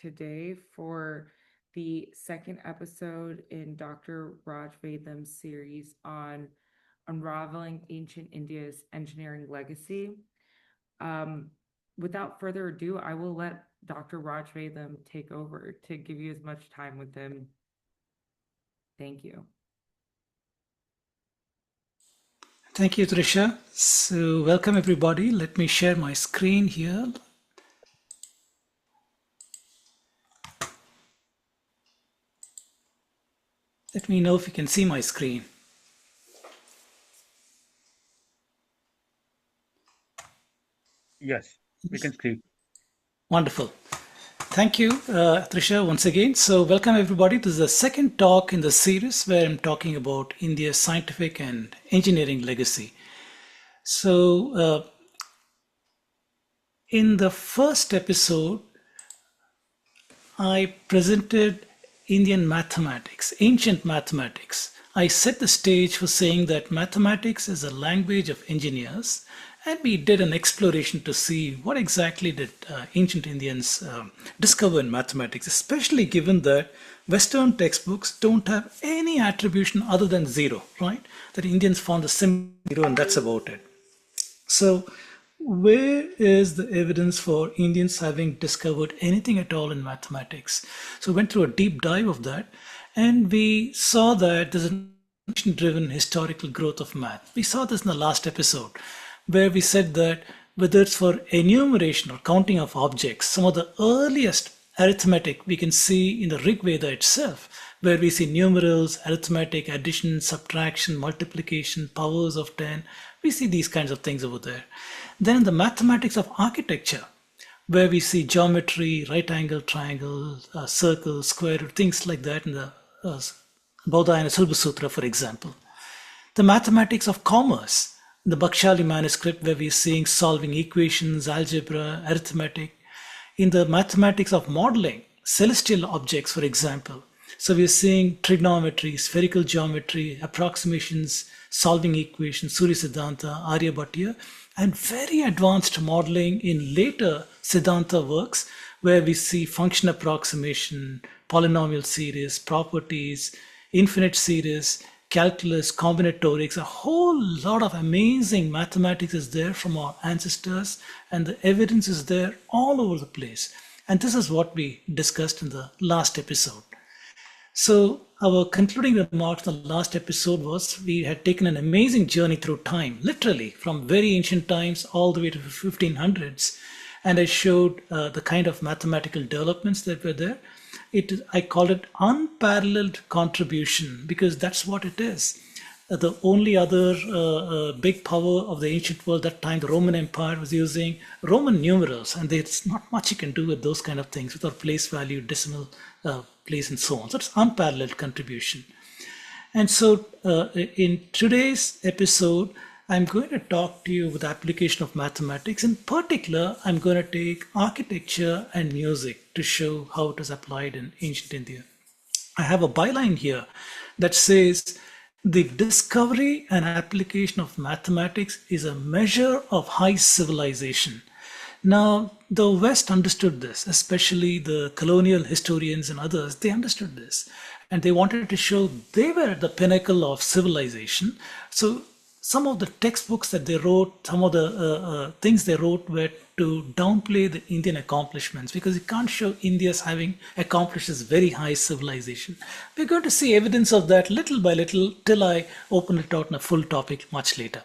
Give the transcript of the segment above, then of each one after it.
today for the second episode in Dr. Raj Vedam's series on unraveling ancient India's engineering legacy. Um, Without further ado, I will let Dr. Raj Vedam take over to give you as much time with him. Thank you. Thank you, Trisha. So welcome everybody. Let me share my screen here. Let me know if you can see my screen. Yes, we can speak. Wonderful. Thank you, Trisha, once again. So welcome everybody. This is the second talk in the series where I'm talking about India's scientific and engineering legacy. So in the first episode, I presented Indian mathematics, ancient mathematics. I set the stage for saying that mathematics is a language of engineers, and we did an exploration to see what exactly did ancient Indians discover in mathematics, especially given that Western textbooks don't have any attribution other than zero, right? That Indians found a symbol zero and that's about it. So where is the evidence for Indians having discovered anything at all in mathematics? So we went through a deep dive of that, and we saw that there's an driven historical growth of math. We saw this in the last episode, where we said that whether it's for enumeration or counting of objects, some of the earliest arithmetic we can see in the Rig Veda itself, where we see numerals, arithmetic, addition, subtraction, multiplication, powers of 10. We see these kinds of things over there. Then the mathematics of architecture, where we see geometry, right angle, triangle, circle, square, things like that in the Bodhayana Sulba Sutra, for example. The mathematics of commerce, the Bakshali manuscript, where we're seeing solving equations, algebra, arithmetic. In the mathematics of modeling, celestial objects, for example. So we're seeing trigonometry, spherical geometry, approximations, solving equations, Surya Siddhanta, Aryabhatiya, and very advanced modeling in later Siddhanta works, where we see function approximation, polynomial series, properties, infinite series, calculus, combinatorics. A whole lot of amazing mathematics is there from our ancestors, and the evidence is there all over the place. And this is what we discussed in the last episode. So our concluding remarks in the last episode was we had taken an amazing journey through time, literally from very ancient times all the way to the 1500s. And I showed the kind of mathematical developments that were there. I called it unparalleled contribution because that's what it is. The only other big power of the ancient world that time, the Roman Empire, was using Roman numerals, and there's not much you can do with those kind of things without place value, decimal place, and so on. So it's unparalleled contribution. And so in today's episode, I'm going to talk to you with the application of mathematics. In particular, I'm going to take architecture and music to show how it is applied in ancient India. I have a byline here that says, the discovery and application of mathematics is a measure of high civilization. Now, the West understood this, especially the colonial historians and others, they understood this. And they wanted to show they were at the pinnacle of civilization. So some of the textbooks that they wrote, some of the things they wrote were to downplay the Indian accomplishments, because you can't show India as having accomplished this very high civilization. We're going to see evidence of that little by little till I open it out in a full topic much later.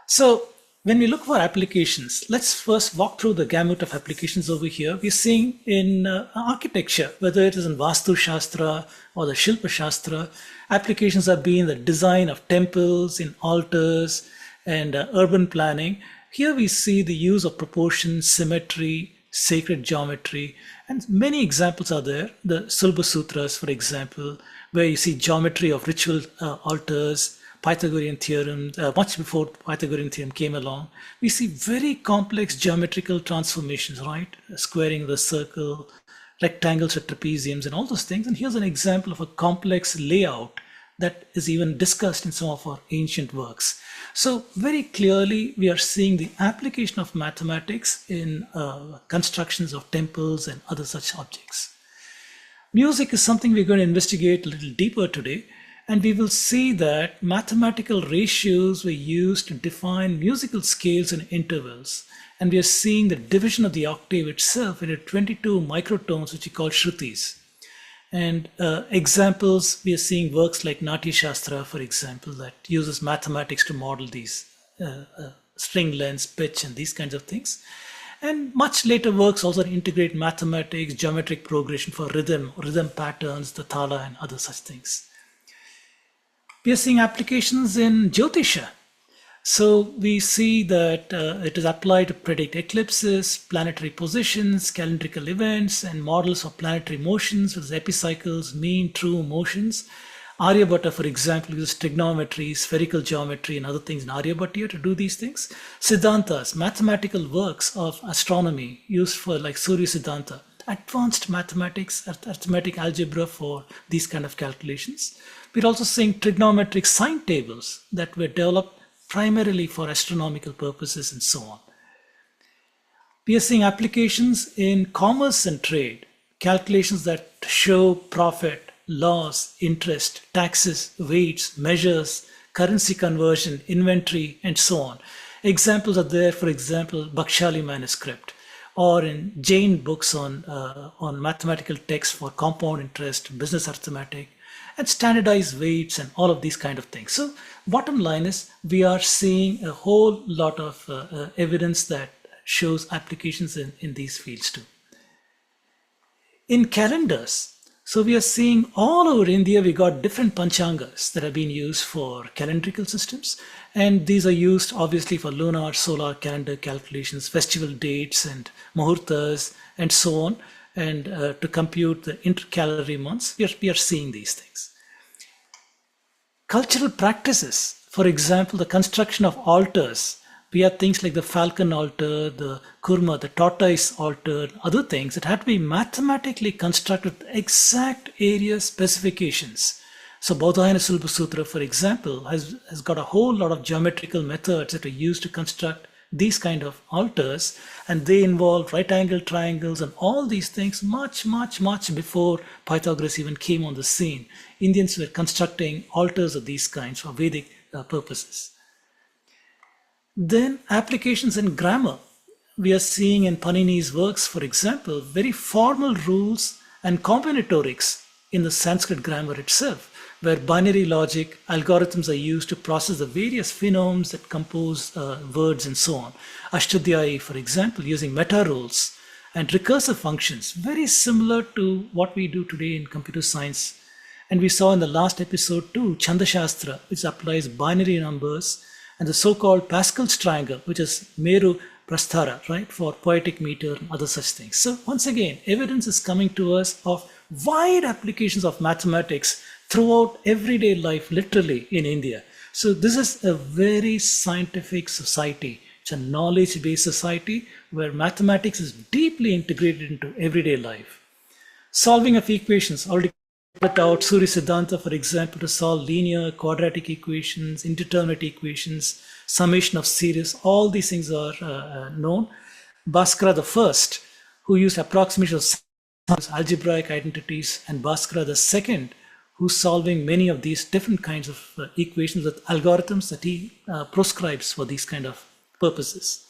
So when we look for applications, let's first walk through the gamut of applications over here. We're seeing in architecture, whether it is in Vastu Shastra or the Shilpa Shastra, applications are being the design of temples, in altars, and urban planning. Here we see the use of proportion, symmetry, sacred geometry, and many examples are there. The Sulba Sutras, for example, where you see geometry of ritual altars, Pythagorean theorem, much before Pythagorean theorem came along. We see very complex geometrical transformations, right? Squaring the circle, rectangles or trapeziums and all those things. And here's an example of a complex layout that is even discussed in some of our ancient works. So very clearly, we are seeing the application of mathematics in constructions of temples and other such objects. Music is something we're going to investigate a little deeper today, and we will see that mathematical ratios were used to define musical scales and intervals. And we are seeing the division of the octave itself into 22 microtones, which we call shrutis. And examples, we are seeing works like Natya Shastra, for example, that uses mathematics to model these string lengths, pitch, and these kinds of things. And much later works also integrate mathematics, geometric progression for rhythm patterns, the thala, and other such things. We are seeing applications in Jyotisha. So we see that it is applied to predict eclipses, planetary positions, calendrical events, and models of planetary motions with epicycles, mean, true motions. Aryabhatta, for example, uses trigonometry, spherical geometry, and other things in Aryabhatta to do these things. Siddhantas, mathematical works of astronomy used for like Surya Siddhanta, advanced mathematics, arithmetic algebra for these kind of calculations. We're also seeing trigonometric sine tables that were developed primarily for astronomical purposes and so on. We are seeing applications in commerce and trade, calculations that show profit, loss, interest, taxes, weights, measures, currency conversion, inventory, and so on. Examples are there, for example, Bakshali manuscript, or in Jain books on mathematical texts for compound interest, business arithmetic, and standardized weights and all of these kind of things. So bottom line is we are seeing a whole lot of evidence that shows applications in these fields too. In calendars, so we are seeing all over India, we got different panchangas that have been used for calendrical systems. And these are used obviously for lunar, solar calendar calculations, festival dates and muhurtas and so on. And to compute the intercalary months, we are seeing these things. Cultural practices, for example, the construction of altars. We have things like the falcon altar, the kurma, the tortoise altar, other things that had to be mathematically constructed with exact area specifications. So Baudhayana Sulba Sutra, for example, has got a whole lot of geometrical methods that are used to construct these kind of altars, and they involve right angle triangles and all these things much before Pythagoras even came on the scene. Indians were constructing altars of these kinds for Vedic purposes. Then applications in grammar. We are seeing in Panini's works, for example, very formal rules and combinatorics in the Sanskrit grammar itself, where binary logic algorithms are used to process the various phonemes that compose words and so on. Ashtadhyayi, for example, using meta rules and recursive functions, very similar to what we do today in computer science. And we saw in the last episode too, Chandashastra, which applies binary numbers, and the so-called Pascal's triangle, which is Meru Prasthara, right, for poetic meter and other such things. So once again, evidence is coming to us of wide applications of mathematics throughout everyday life, literally in India. So this is a very scientific society. It's a knowledge-based society where mathematics is deeply integrated into everyday life. Solving of equations, already put out Surya Siddhanta, for example, to solve linear, quadratic equations, indeterminate equations, summation of series, all these things are known. Bhaskara the first, who used approximation of algebraic identities, and Bhaskara the second, who's solving many of these different kinds of equations with algorithms that he proscribes for these kind of purposes.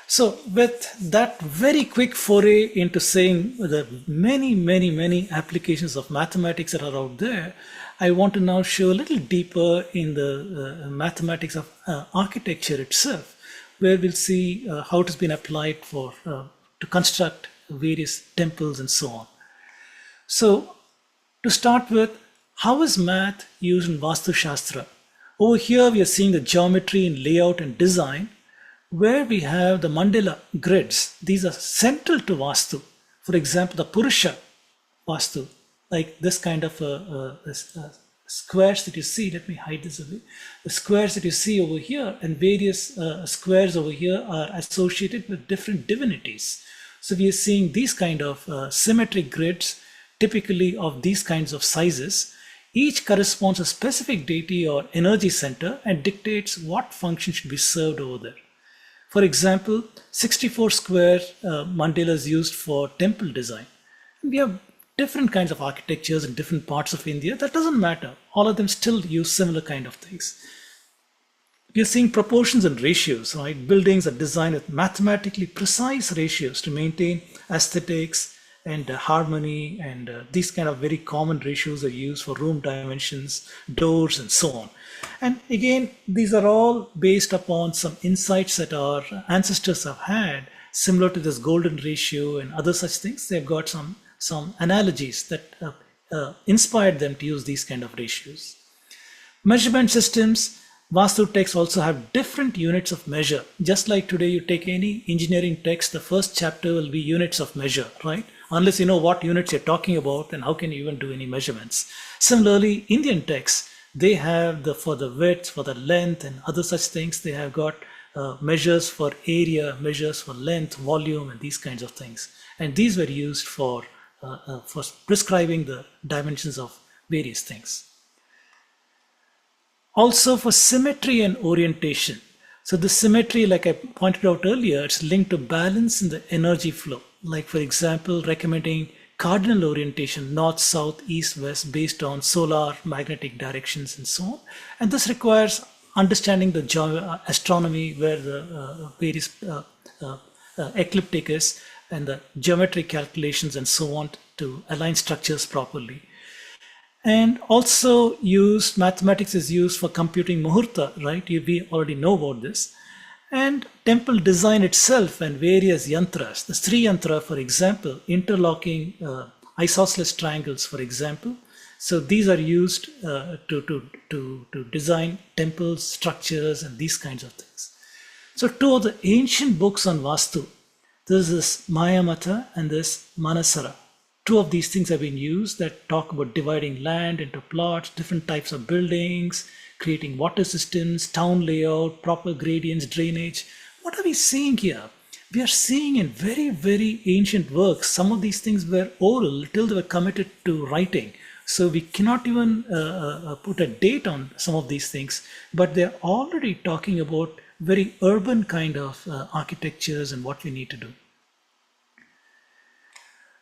So with that very quick foray into saying the many applications of mathematics that are out there, I want to now show a little deeper in the mathematics of architecture itself, where we'll see how it has been applied for to construct various temples and so on. So to start with, how is math used in Vastu Shastra? Over here we are seeing the geometry in layout and design, where we have the mandala grids. These are central to Vastu. For example, the Purusha Vastu, like this kind of squares that you see, let me hide this a bit. The squares that you see over here and various squares over here are associated with different divinities. So we are seeing these kind of symmetric grids, typically of these kinds of sizes, Each corresponds to a specific deity or energy center and dictates what function should be served over there. For example, 64 square mandalas used for temple design. We have different kinds of architectures in different parts of India. That doesn't matter. All of them still use similar kind of things. We are seeing proportions and ratios, right? Buildings are designed with mathematically precise ratios to maintain aesthetics and harmony, and these kind of very common ratios are used for room dimensions, doors, and so on. And again, these are all based upon some insights that our ancestors have had, similar to this golden ratio and other such things. They've got some analogies that inspired them to use these kind of ratios. Measurement systems, Vastu texts also have different units of measure. Just like today, you take any engineering text, the first chapter will be units of measure, right? Unless you know what units you're talking about, then how can you even do any measurements? Similarly, Indian texts, they have for the width, for the length, and other such things. They have got measures for area, measures for length, volume, and these kinds of things. And these were used for prescribing the dimensions of various things. Also for symmetry and orientation. So the symmetry, like I pointed out earlier, it's linked to balance in the energy flow. Like for example, recommending cardinal orientation, north, south, east, west, based on solar magnetic directions and so on. And this requires understanding the astronomy, where the various ecliptic is, and the geometric calculations and so on to align structures properly. And also mathematics is used for computing muhurta, right? We already know about this. And temple design itself and various yantras, the Sri yantra, for example, interlocking isosceles triangles, for example. So these are used to design temples, structures, and these kinds of things. So two of the ancient books on Vastu, this is Mayamata and this Manasara. Two of these things have been used that talk about dividing land into plots, different types of buildings, creating water systems, town layout, proper gradients, drainage. What are we seeing here? We are seeing in very, very ancient works, some of these things were oral till they were committed to writing. So we cannot even put a date on some of these things, but they're already talking about very urban kind of architectures and what we need to do.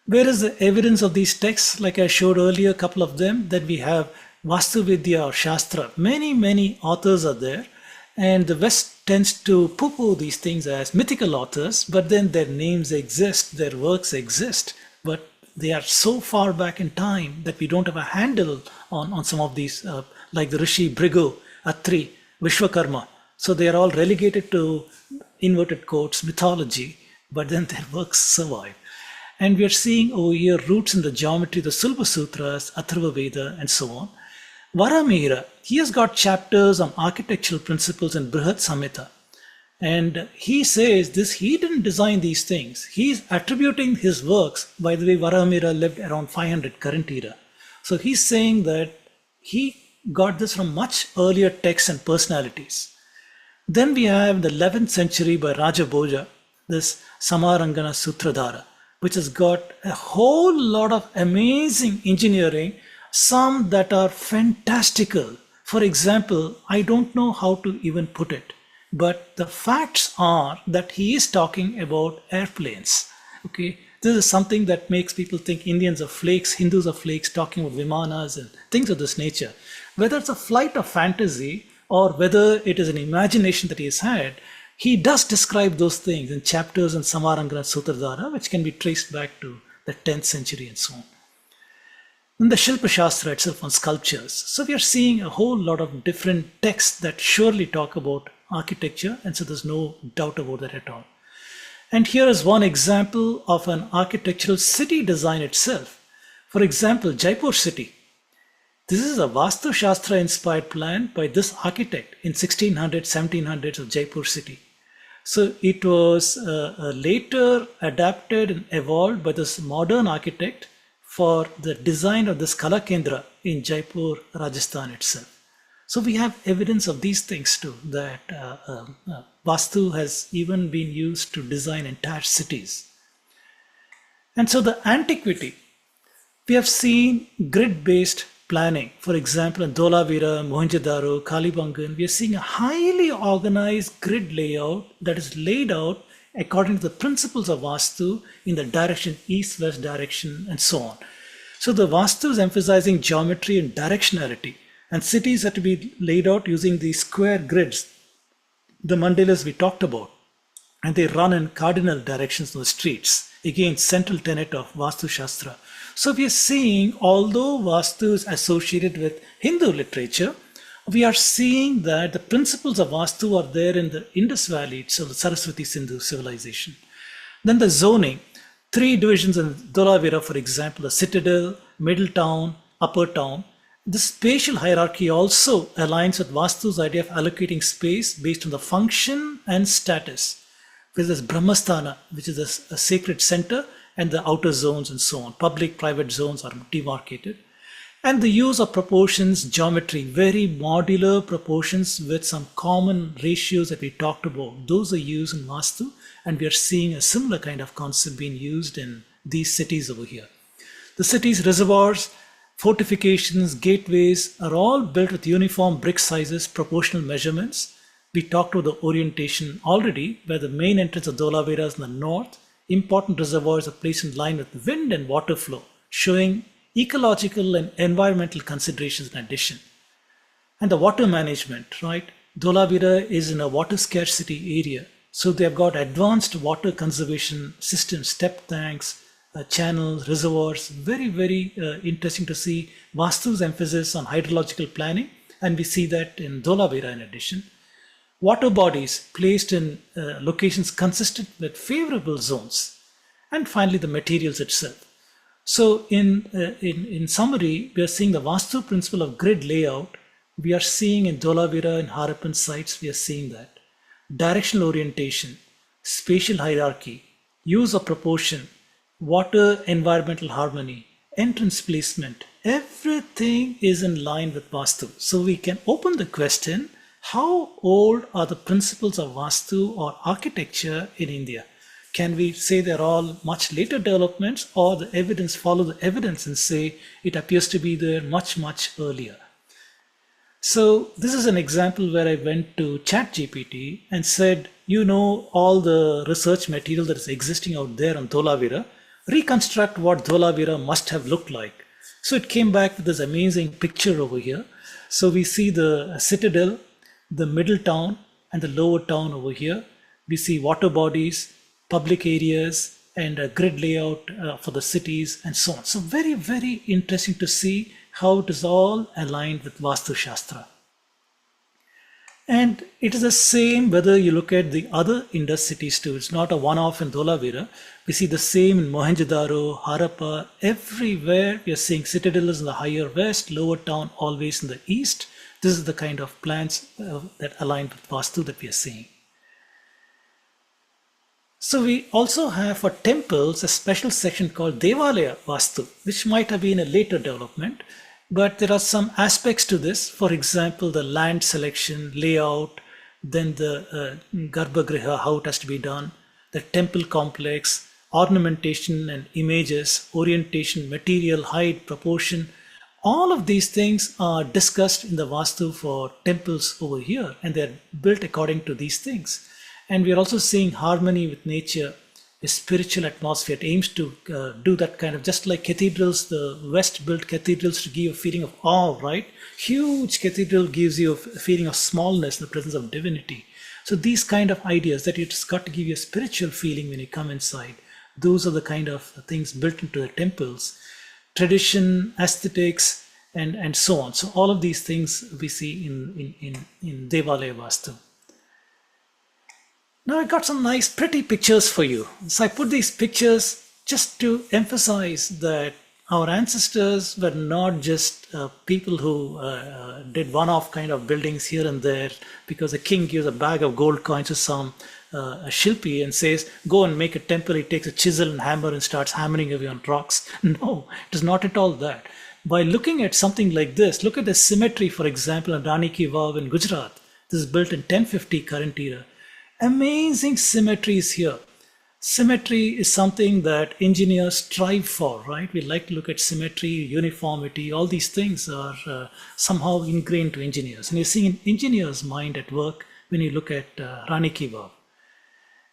Where is the evidence of these texts? Like I showed earlier, a couple of them, that we have Vastu Vidya or Shastra. Many, many authors are there, and the West tends to poo-poo these things as mythical authors, but then their names exist, their works exist, but they are so far back in time that we don't have a handle on some of these, like the Rishi Bhrigu, Atri, Vishwakarma. So they are all relegated to, inverted quotes, mythology, but then their works survive. And we are seeing over here roots in the geometry, the Sulba Sutras, Atharva Veda, and so on. Varamihira, he has got chapters on architectural principles in Brihat Samhita. And he says this, he didn't design these things. He's attributing his works, by the way, Varamihira lived around 500 current era. So he's saying that he got this from much earlier texts and personalities. Then we have the 11th century by Raja Bhoja, this Samarangana Sutradhara, which has got a whole lot of amazing engineering, some that are fantastical. For example, I don't know how to even put it, but the facts are that he is talking about airplanes. Okay, this is something that makes people think Indians are flakes, Hindus are flakes, talking about vimanas and things of this nature. Whether it's a flight of fantasy or whether it is an imagination that he has had, he does describe those things in chapters in Samarangana Sutradhara, which can be traced back to the 10th century and so on. In the Shilpa Shastra itself on sculptures. So we are seeing a whole lot of different texts that surely talk about architecture, and so there's no doubt about that at all. And here is one example of an architectural city design itself. For example, Jaipur city. This is a Vastu Shastra inspired plan by this architect in 1600s, 1700s of Jaipur city. So it was later adapted and evolved by this modern architect for the design of this Kala Kendra in Jaipur, Rajasthan itself. So we have evidence of these things too, that Vastu has even been used to design entire cities. And so the antiquity, we have seen grid-based planning. For example, in Dholavira, Mohenjo-daro, Kalibangan, we are seeing a highly organized grid layout that is laid out according to the principles of Vastu in the direction east-west direction and so on. So the Vastu is emphasizing geometry and directionality, and cities are to be laid out using these square grids, the mandalas we talked about, and they run in cardinal directions on the streets. Again, central tenet of Vastu Shastra. So we are seeing, although Vastu is associated with Hindu literature, we are seeing that the principles of Vastu are there in the Indus Valley, so the Saraswati Sindhu civilization. Then the zoning, 3 divisions in Dholavira, for example, the citadel, middle town, upper town. The spatial hierarchy also aligns with Vastu's idea of allocating space based on the function and status. There's Brahmasthana, which is a sacred center, and the outer zones and so on. Public, private zones are demarcated. And the use of proportions, geometry, very modular proportions with some common ratios that we talked about. Those are used in Vastu, and we are seeing a similar kind of concept being used in these cities over here. The cities' reservoirs, fortifications, gateways are all built with uniform brick sizes, proportional measurements. We talked about the orientation already, where the main entrance of Dholavira is in the north. Important reservoirs are placed in line with wind and water flow, showing ecological and environmental considerations in addition. And the water management, right? Dholavira is in a water scarcity area. So they have got advanced water conservation systems, step tanks, channels, reservoirs. Very, very interesting to see Vastu's emphasis on hydrological planning. And we see that in Dholavira in addition. Water bodies placed in locations consistent with favorable zones. And finally, the materials itself. So in summary, we are seeing the Vastu principle of grid layout. We are seeing in Dholavira and Harappan sites, we are seeing that. Directional orientation, spatial hierarchy, use of proportion, water environmental harmony, entrance placement, everything is in line with Vastu. So we can open the question, how old are the principles of Vastu or architecture in India? Can we say they're all much later developments, or the evidence follow the evidence and say it appears to be there much, much earlier? So this is an example where I went to ChatGPT and said, you know, all the research material that is existing out there on Dholavira, reconstruct what Dholavira must have looked like. So it came back with this amazing picture over here. So we see the citadel, the middle town and the lower town over here. We see water bodies, public areas, and a grid layout for the cities and so on. So very, very interesting to see how it is all aligned with Vastu Shastra. And it is the same whether you look at the other Indus cities too. It's not a one-off in Dholavira. We see the same in Mohenjo-daro, Harappa, everywhere we are seeing citadels in the higher west, lower town always in the east. This is the kind of plans that align with Vastu that we are seeing. So we also have for temples a special section called Devalaya Vastu, which might have been a later development, but there are some aspects to this. For example, the land selection, layout, then the Garbhagriha, how it has to be done, the temple complex, ornamentation and images, orientation, material, height, proportion. All of these things are discussed in the Vastu for temples over here, and they're built according to these things. And we are also seeing harmony with nature, a spiritual atmosphere. It aims to do that kind of, just like cathedrals, the West built cathedrals to give a feeling of awe, right? Huge cathedral gives you a feeling of smallness in the presence of divinity. So these kind of ideas that it's got to give you a spiritual feeling when you come inside. Those are the kind of things built into the temples. Tradition, aesthetics, and so on. So all of these things we see in Devalaya Vastu. Now I got some nice pretty pictures for you. So I put these pictures just to emphasize that our ancestors were not just people who did one-off kind of buildings here and there because a king gives a bag of gold coins to some a Shilpi and says, go and make a temple. He takes a chisel and hammer and starts hammering away on rocks. No, it is not at all that. By looking at something like this, look at the symmetry, for example, in Rani Ki Vav in Gujarat. This is built in 1050 current era. Amazing symmetries here. Symmetry is something that engineers strive for, right? We like to look at symmetry, uniformity, all these things are somehow ingrained to engineers. And you see an engineer's mind at work when you look at Rani Ki Vav.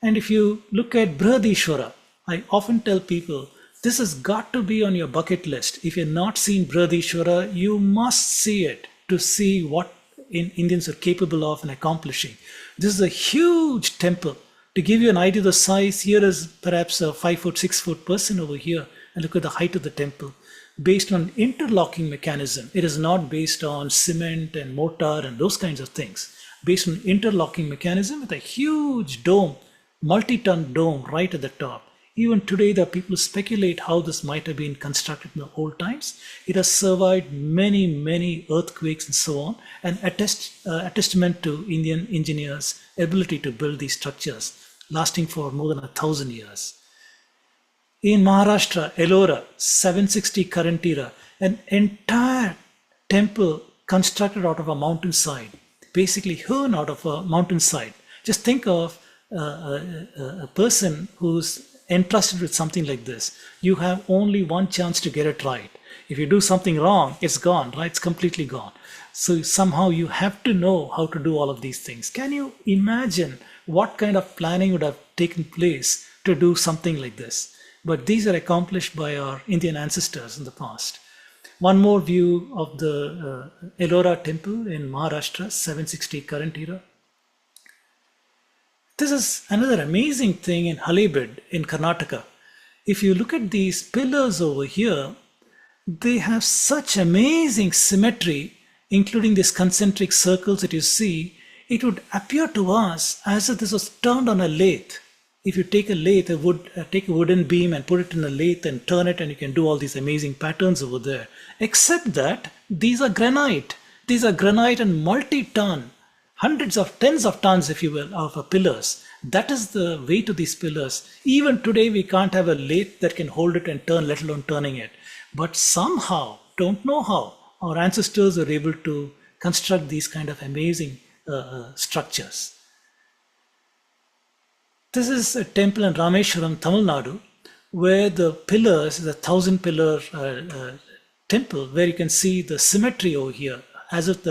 And if you look at Brihadishwara, I often tell people this has got to be on your bucket list. If you've not seen Brihadishwara, you must see it to see what Indians are capable of and accomplishing. This is a huge temple. To give you an idea of the size, here is perhaps a 5 foot, 6 foot person over here, and look at the height of the temple. Based on interlocking mechanism, it is not based on cement and mortar and those kinds of things. Based on interlocking mechanism with a huge dome, multi-ton dome right at the top. Even today, there are people who speculate how this might have been constructed in the old times. It has survived many, many earthquakes and so on, and a testament to Indian engineers' ability to build these structures, lasting for more than 1,000 years. In Maharashtra, Ellora, 760 current era, an entire temple constructed out of a mountainside, basically hewn out of a mountainside. Just think of a person who's entrusted with something like this. You have only one chance to get it right. If you do something wrong, it's gone, right? It's completely gone. So somehow you have to know how to do all of these things. Can you imagine what kind of planning would have taken place to do something like this? But these are accomplished by our Indian ancestors in the past. One more view of the Ellora temple in Maharashtra, 760 current era. This is another amazing thing in Halebid in Karnataka. If you look at these pillars over here, they have such amazing symmetry, including these concentric circles that you see. It would appear to us as if this was turned on a lathe. If you take a lathe, take a wooden beam and put it in a lathe and turn it, and you can do all these amazing patterns over there. Except that these are granite. These are granite and multi-ton, hundreds of tens of tons, if you will, of pillars. That is the weight of these pillars. Even today, we can't have a lathe that can hold it and turn, let alone turning it. But somehow, don't know how, our ancestors were able to construct these kind of amazing structures. This is a temple in Rameshwaram, Tamil Nadu, where the pillars is a 1,000-pillar temple, where you can see the symmetry over here. As if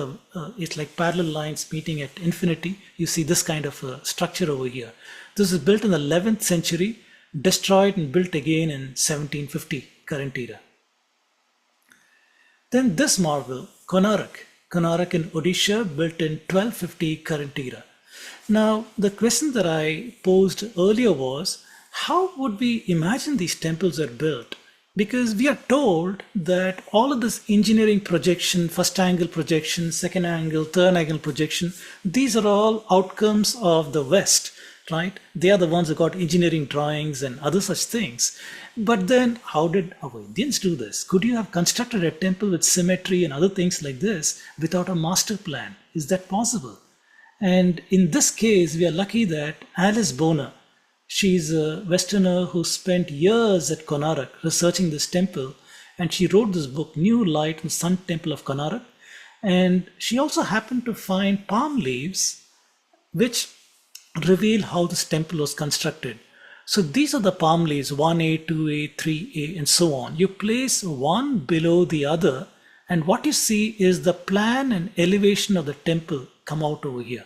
it's like parallel lines meeting at infinity. You see this kind of structure over here. This is built in the 11th century, destroyed and built again in 1750 current era. Then this marvel, Konark in Odisha, built in 1250 current era. Now, the question that I posed earlier was, how would we imagine these temples are built? Because we are told that all of this engineering projection, first angle projection, second angle, third angle projection, these are all outcomes of the West, right? They are the ones who got engineering drawings and other such things. But then how did our Indians do this? Could you have constructed a temple with symmetry and other things like this without a master plan? Is that possible? And in this case, we are lucky that Alice Boner, she's a Westerner who spent years at Konark researching this temple, and she wrote this book, New Light in Sun Temple of Konark. And she also happened to find palm leaves which reveal how this temple was constructed. So these are the palm leaves, 1A, 2A, 3A, and so on. You place one below the other, and what you see is the plan and elevation of the temple come out over here.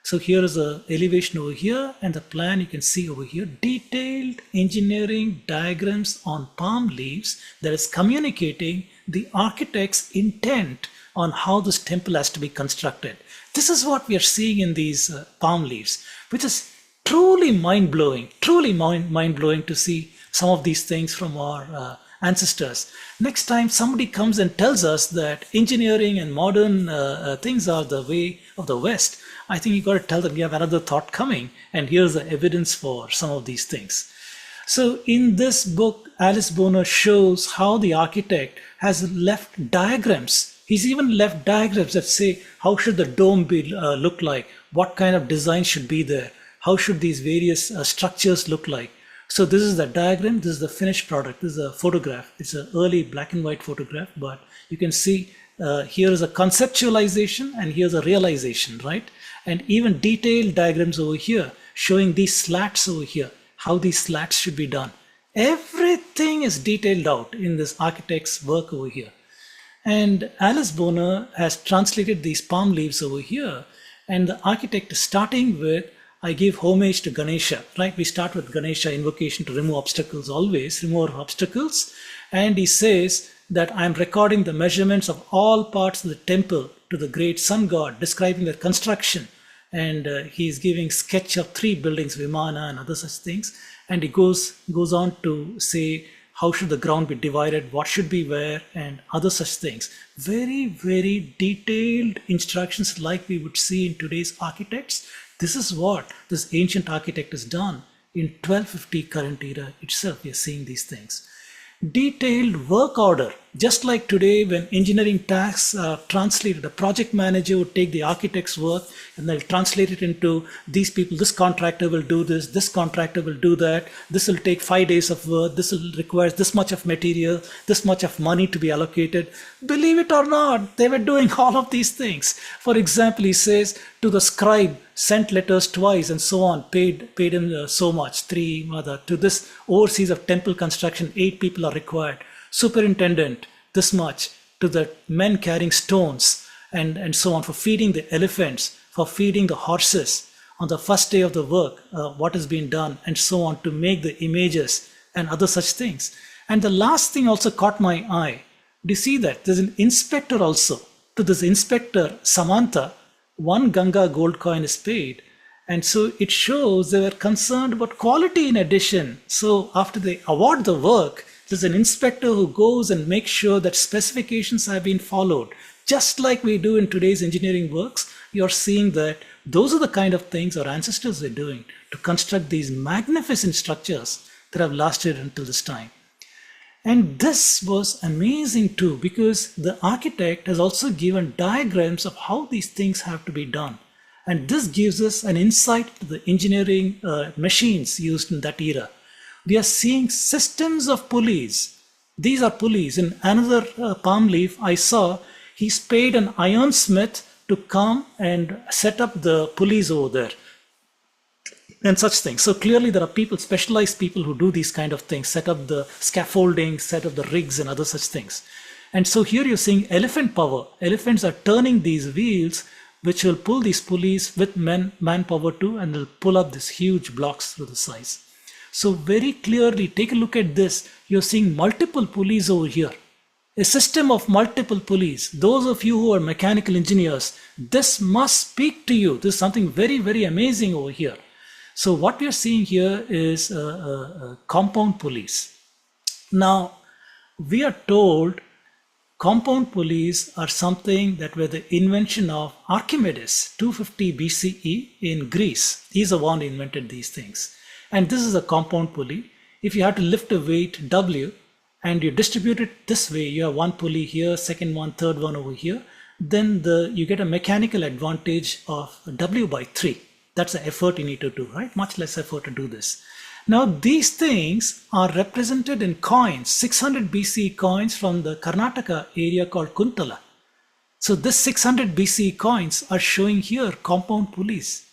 So here is the elevation over here, and the plan you can see over here, detailed engineering diagrams on palm leaves that is communicating the architect's intent on how this temple has to be constructed. This is what we are seeing in these palm leaves, which is truly mind-blowing to see some of these things from our ancestors. Next time somebody comes and tells us that engineering and modern things are the way of the West, I think you got to tell them you have another thought coming, and here's the evidence for some of these things. So in this book, Alice Boner shows how the architect has left diagrams. He's even left diagrams that say how should the dome be look like, what kind of design should be there, how should these various structures look like. So this is the diagram, this is the finished product, this is a photograph. It's an early black and white photograph, but you can see here is a conceptualization and here's a realization, right? And even detailed diagrams over here showing these slats over here, how these slats should be done. Everything is detailed out in this architect's work over here. And Alice Boner has translated these palm leaves over here. And the architect is starting with, I give homage to Ganesha, right? We start with Ganesha invocation to remove obstacles, always remove obstacles. And he says that I'm recording the measurements of all parts of the temple to the great sun god, describing their construction. And he's giving sketch of 3 buildings, Vimana and other such things. And he goes on to say, how should the ground be divided, what should be where, and other such things. Very, very detailed instructions like we would see in today's architects. This is what this ancient architect has done in 1250 current era itself. We are seeing these things. Detailed work order, just like today when engineering tasks are translated, a project manager would take the architect's work and they'll translate it into these people, this contractor will do this contractor will do that, this will take 5 days of work, this will require this much of material, this much of money to be allocated. Believe it or not, they were doing all of these things. For example, he says to the scribe, sent letters twice and so on, paid him so much, 3 mother. To this overseas of temple construction, 8 people are required. Superintendent, this much. To the men carrying stones and so on, for feeding the elephants, for feeding the horses. On the first day of the work, what has been done and so on, to make the images and other such things. And the last thing also caught my eye. Do you see that? There's an inspector also. To this inspector, Samantha, 1 Ganga gold coin is paid. And so it shows they were concerned about quality in addition. So after they award the work, there's an inspector who goes and makes sure that specifications have been followed. Just like we do in today's engineering works, you're seeing that those are the kind of things our ancestors were doing to construct these magnificent structures that have lasted until this time. And this was amazing too, because the architect has also given diagrams of how these things have to be done. And this gives us an insight to the engineering machines used in that era. We are seeing systems of pulleys. These are pulleys. In another palm leaf, I saw he's paid an ironsmith to come and set up the pulleys over there and such things. So clearly there are people, specialized people who do these kind of things, set up the scaffolding, set up the rigs and other such things. And so here you're seeing elephant power. Elephants are turning these wheels which will pull these pulleys with manpower too, and they'll pull up these huge blocks through the size. So very clearly, take a look at this. You're seeing multiple pulleys over here. A system of multiple pulleys. Those of you who are mechanical engineers, this must speak to you. This is something very, very amazing over here. So what we are seeing here is compound pulleys. Now, we are told compound pulleys are something that were the invention of Archimedes, 250 BCE in Greece. He's the one who invented these things. And this is a compound pulley. If you have to lift a weight W and you distribute it this way, you have one pulley here, second one, third one over here, then you get a mechanical advantage of W by 3. That's the effort you need to do, right? Much less effort to do this. Now, these things are represented in coins, 600 BC coins from the Karnataka area called Kuntala. So this 600 BC coins are showing here compound pulleys.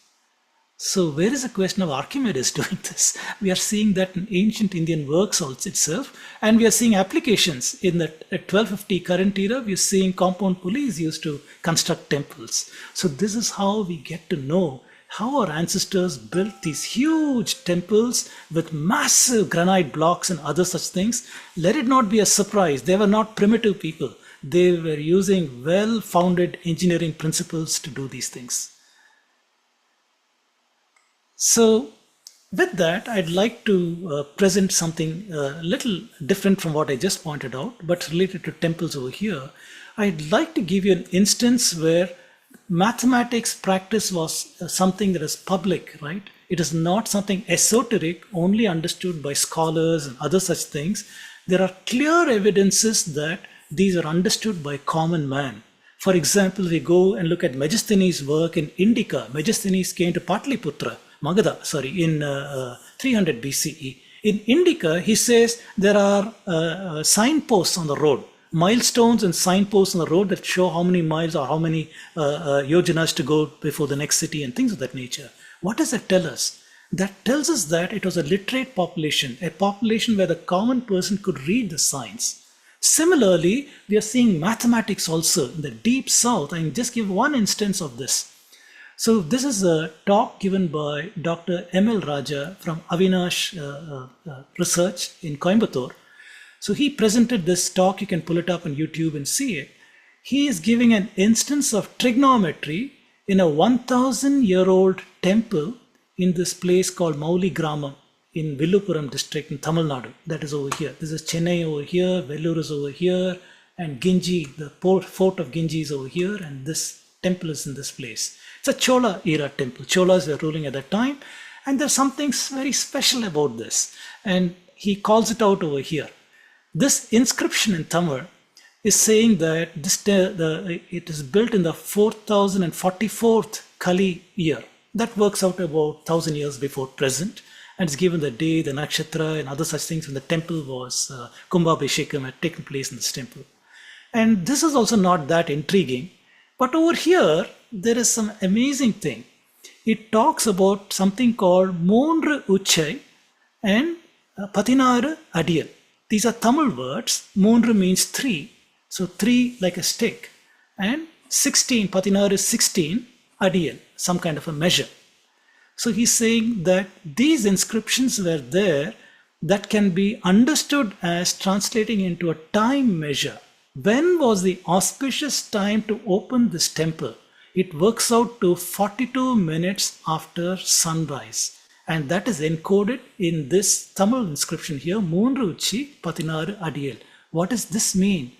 So where is the question of Archimedes doing this? We are seeing that in ancient Indian works also itself, and we are seeing applications in the 1250 current era. We are seeing compound pulleys used to construct temples. So this is how we get to know how our ancestors built these huge temples with massive granite blocks and other such things. Let it not be a surprise. They were not primitive people. They were using well-founded engineering principles to do these things. So with that, I'd like to present something a little different from what I just pointed out, but related to temples over here. I'd like to give you an instance where mathematics practice was something that is public, right? It is not something esoteric, only understood by scholars and other such things. There are clear evidences that these are understood by common man. For example, we go and look at Megasthenes' work in Indica. Megasthenes came to Patliputra, Magadha, in 300 BCE. In Indica, he says there are signposts on the road, milestones and signposts on the road that show how many miles or how many yojanas to go before the next city and things of that nature. What does that tell us? That tells us that it was a literate population, a population where the common person could read the signs. Similarly, we are seeing mathematics also in the deep south. I can just give one instance of this. So this is a talk given by Dr. M.L. Raja from Avinash Research in Coimbatore. So he presented this talk. You can pull it up on YouTube and see it. He is giving an instance of trigonometry in a 1,000-year-old temple in this place called Mauli Gramam in Villupuram district in Tamil Nadu. That is over here. This is Chennai over here, Vellore is over here, and Ginji, the fort of Ginji is over here, and this temple is in this place. It's a Chola era temple. Cholas were ruling at that time, and there's something very special about this. And he calls it out over here. This inscription in Tamil is saying that it is built in the 4044th Kali year. That works out about 1,000 years before present. And it's given the day, the nakshatra, and other such things when the temple was, Kumbhabhishekam had taken place in this temple. And this is also not that intriguing. But over here, there is some amazing thing. It talks about something called Moonru Uchai and Patinaru Adiyal. These are Tamil words. Moonru means 3. So 3 like a stick. And 16, Patinaru is 16, Adiyal, some kind of a measure. So he's saying that these inscriptions were there that can be understood as translating into a time measure. When was the auspicious time to open this temple? It works out to 42 minutes after sunrise. And that is encoded in this Tamil inscription here, Moonru Uchi Patinaru Adiyal. What does this mean?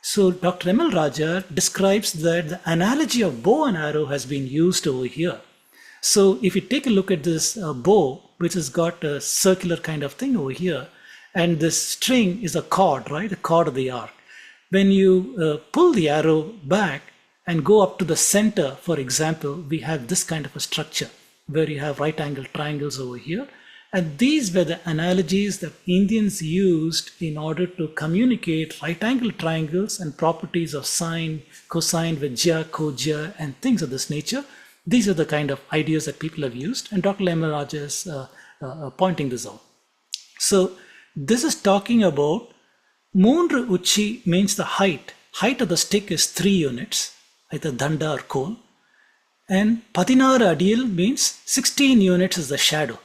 So Dr. M.L. Raja describes that the analogy of bow and arrow has been used over here. So if you take a look at this bow, which has got a circular kind of thing over here, and this string is a cord, right? The cord of the arc. When you pull the arrow back and go up to the center, for example, we have this kind of a structure where you have right angle triangles over here. And these were the analogies that Indians used in order to communicate right angle triangles and properties of sine, cosine, vijya, kojya, and things of this nature. These are the kind of ideas that people have used, and Dr. M. Raja is pointing this out. So this is talking about Moonru Uchi means the height. Height of the stick is 3 units, either danda or coal. And Patinaru Adiyal means 16 units is the shadow.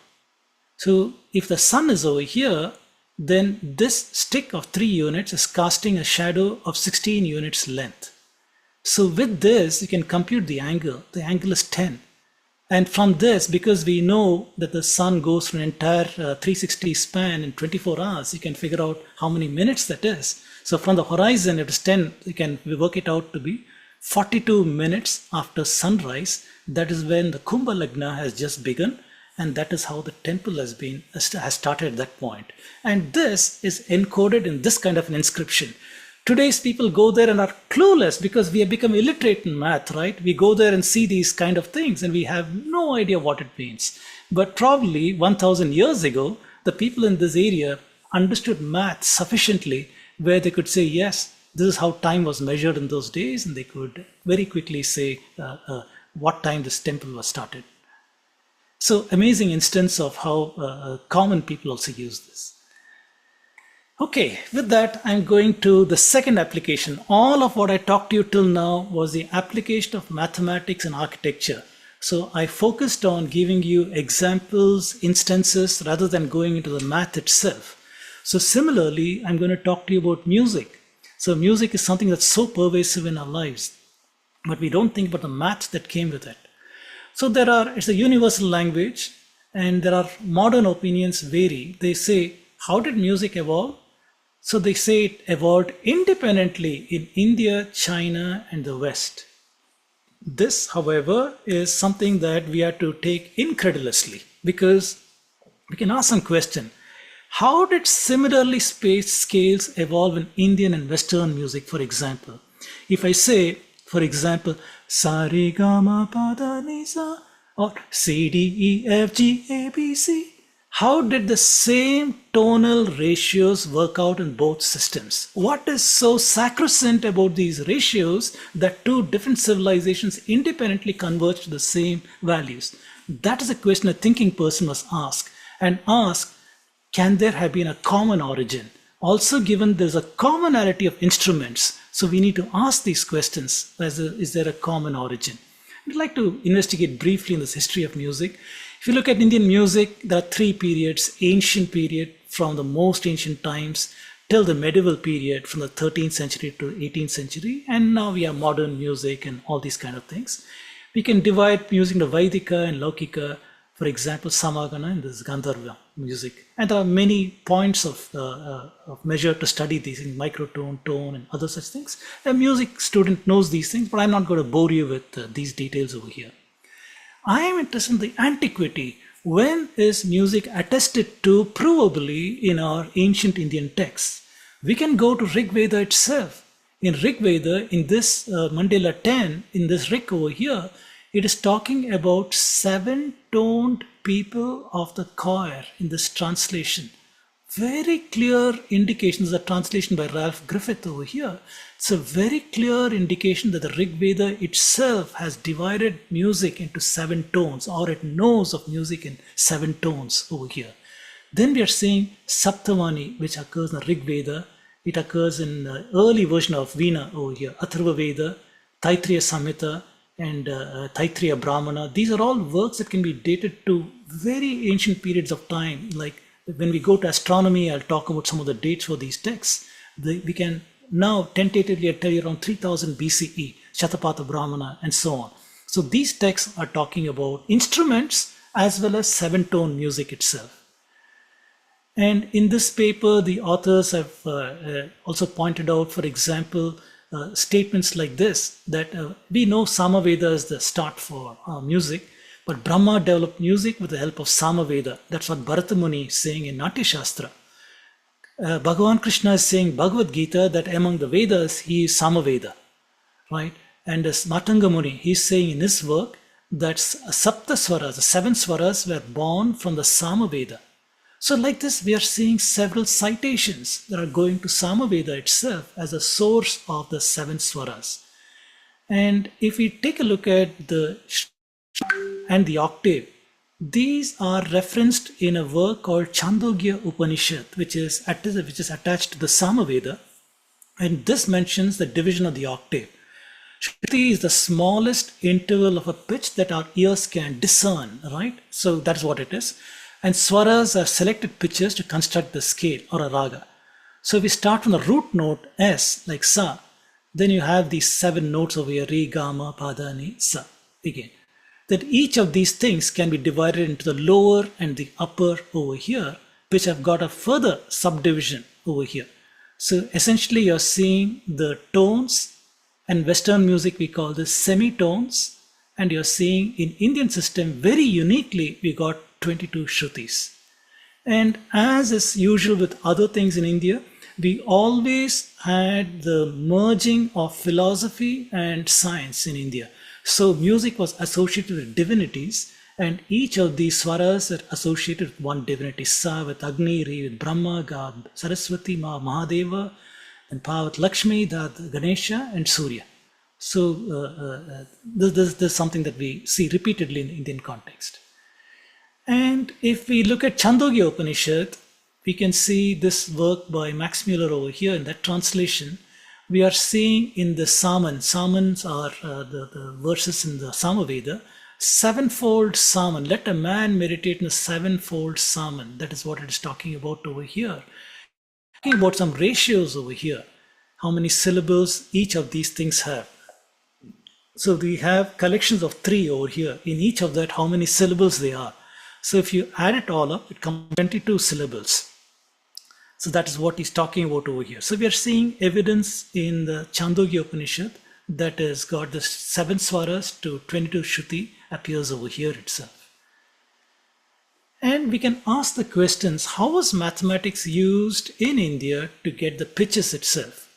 So if the sun is over here, then this stick of 3 units is casting a shadow of 16 units length. So with this, you can compute the angle. The angle is 10. And from this, because we know that the sun goes through an entire 360 span in 24 hours, you can figure out how many minutes that is. So from the horizon, it is 10. You can work it out to be 42 minutes after sunrise. That is when the Kumbha Lagna has just begun. And that is how the temple has started at that point. And this is encoded in this kind of an inscription. Today's people go there and are clueless because we have become illiterate in math, right? We go there and see these kind of things and we have no idea what it means. But probably 1,000 years ago, the people in this area understood math sufficiently where they could say, yes, this is how time was measured in those days, and they could very quickly say what time this temple was started. So amazing instance of how common people also use this. Okay, with that, I'm going to the second application. All of what I talked to you till now was the application of mathematics and architecture. So I focused on giving you examples, instances, rather than going into the math itself. So similarly, I'm going to talk to you about music. So music is something that's so pervasive in our lives, but we don't think about the math that came with it. So it's a universal language, and there are modern opinions vary. They say, how did music evolve? So they say it evolved independently in India, China, and the West. This, however, is something that we have to take incredulously, because we can ask some question. How did similarly spaced scales evolve in Indian and Western music, for example? If I say, for example, sa re ga ma pa da ni sa, or C D E F G A B C, how did the same tonal ratios work out in both systems? What is so sacrosanct about these ratios that two different civilizations independently converge to the same values? That is a question a thinking person must ask, and ask, can there have been a common origin? Also, given there's a commonality of instruments, so we need to ask these questions. Is there a common origin? I'd like to investigate briefly in this history of music. If you look at Indian music, there are three periods: ancient period, from the most ancient times till the medieval period, from the 13th century to 18th century, and now we have modern music and all these kind of things. We can divide music into Vaidika and Laukika, for example, Samagana and this Gandharva music. And there are many points of measure to study these in microtone, tone, and other such things. A music student knows these things, but I'm not going to bore you with these details over here. I am interested in the antiquity. When is music attested to provably in our ancient Indian texts? We can go to Rig Veda itself. In Rig Veda, in this Mandala 10, in this Rig over here, it is talking about seven-toned people of the choir in this translation. Very clear indications, a translation by Ralph Griffith over here. It's a very clear indication that the Rig Veda itself has divided music into seven tones, or it knows of music in seven tones over here. Then we are seeing Saptavani, which occurs in the Rig Veda. It occurs in the early version of Veena over here, Atharva Veda, Taittiriya Samhita, and Taittiriya Brahmana. These are all works that can be dated to very ancient periods of time. Like when we go to astronomy, I'll talk about some of the dates for these texts. We can now tentatively tell you around 3000 BCE, Shatapatha Brahmana, and so on. So these texts are talking about instruments as well as seven-tone music itself. And in this paper, the authors have also pointed out, for example, statements like this, that we know Samaveda is the start for music, but Brahma developed music with the help of Samaveda. That's what Bharata Muni is saying in Natya Shastra. Bhagavan Krishna is saying Bhagavad Gita that among the Vedas, he is Samaveda, right? And as Matanga Muni, he's saying in his work that Sapta Swaras, the seven Swaras, were born from the Samaveda. So like this, we are seeing several citations that are going to Samaveda itself as a source of the seven Swaras. And if we take a look at the and the octave, these are referenced in a work called Chandogya Upanishad, which is attached to the Samaveda. And this mentions the division of the octave. Shruti is the smallest interval of a pitch that our ears can discern, right? So that's what it is. And swaras are selected pitches to construct the scale or a raga. So if we start from the root note S, like Sa, then you have these seven notes over here, Re, Ga, Ma, Pa, Da, Ni, Sa, again. That each of these things can be divided into the lower and the upper over here, which have got a further subdivision over here. So essentially you're seeing the tones, and Western music we call this semitones, and you're seeing in Indian system very uniquely we got 22 Shrutis. And as is usual with other things in India, we always had the merging of philosophy and science in India. So music was associated with divinities, and each of these swaras are associated with one divinity. Sa with Agni, Re with Brahma, Ga Saraswati, Ma Mahadeva, and Pa with Lakshmi, Da Ganesha, and Surya. So this is something that we see repeatedly in the Indian context. And if we look at Chandogya Upanishad, we can see this work by Max Muller over here in that translation. We are seeing in the Samans are the verses in the Samaveda, sevenfold Saman. Let a man meditate in a sevenfold Saman. That is what it is talking about over here. Talking about some ratios over here, how many syllables each of these things have. So we have collections of 3 over here. In each of that, how many syllables they are. So if you add it all up, it comes 22 syllables. So that is what he's talking about over here. So we are seeing evidence in the Chandogya Upanishad that has got the 7 swaras to 22 Shruti appears over here itself. And we can ask the questions, how was mathematics used in India to get the pitches itself?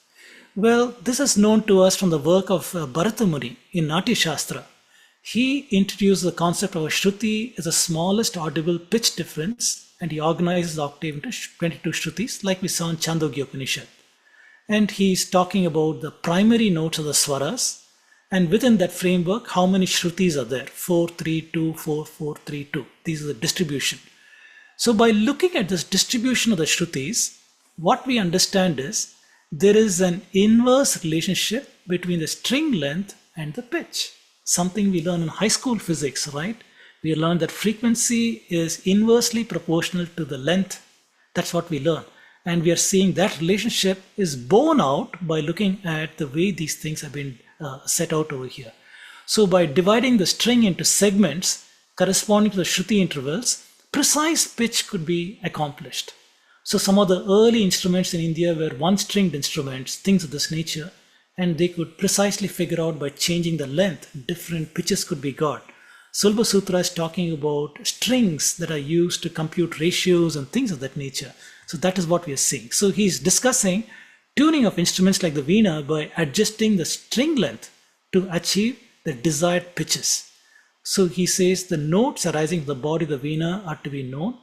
Well, this is known to us from the work of Bharata Muni in Natya Shastra. He introduced the concept of a Shruti as the smallest audible pitch difference, and he organizes the octave into 22 Shrutis, like we saw in Chandogya Upanishad. And he's talking about the primary notes of the swaras, And within that framework, how many shrutis are there? 4, 3, 2, 4, 4, 3, 2. These are the distribution. So by looking at this distribution of the shrutis, what we understand is there is an inverse relationship between the string length and the pitch. Something we learn in high school physics, right? We learn that frequency is inversely proportional to the length. That's what we learn. And we are seeing that relationship is borne out by looking at the way these things have been set out over here. So by dividing the string into segments corresponding to the shruti intervals, precise pitch could be accomplished. So some of the early instruments in India were one-stringed instruments, things of this nature, and they could precisely figure out by changing the length, different pitches could be got. Sulba Sutra is talking about strings that are used to compute ratios and things of that nature. So that is what we are seeing. So he's discussing tuning of instruments like the veena by adjusting the string length to achieve the desired pitches. So he says the notes arising from the body of the veena are to be known,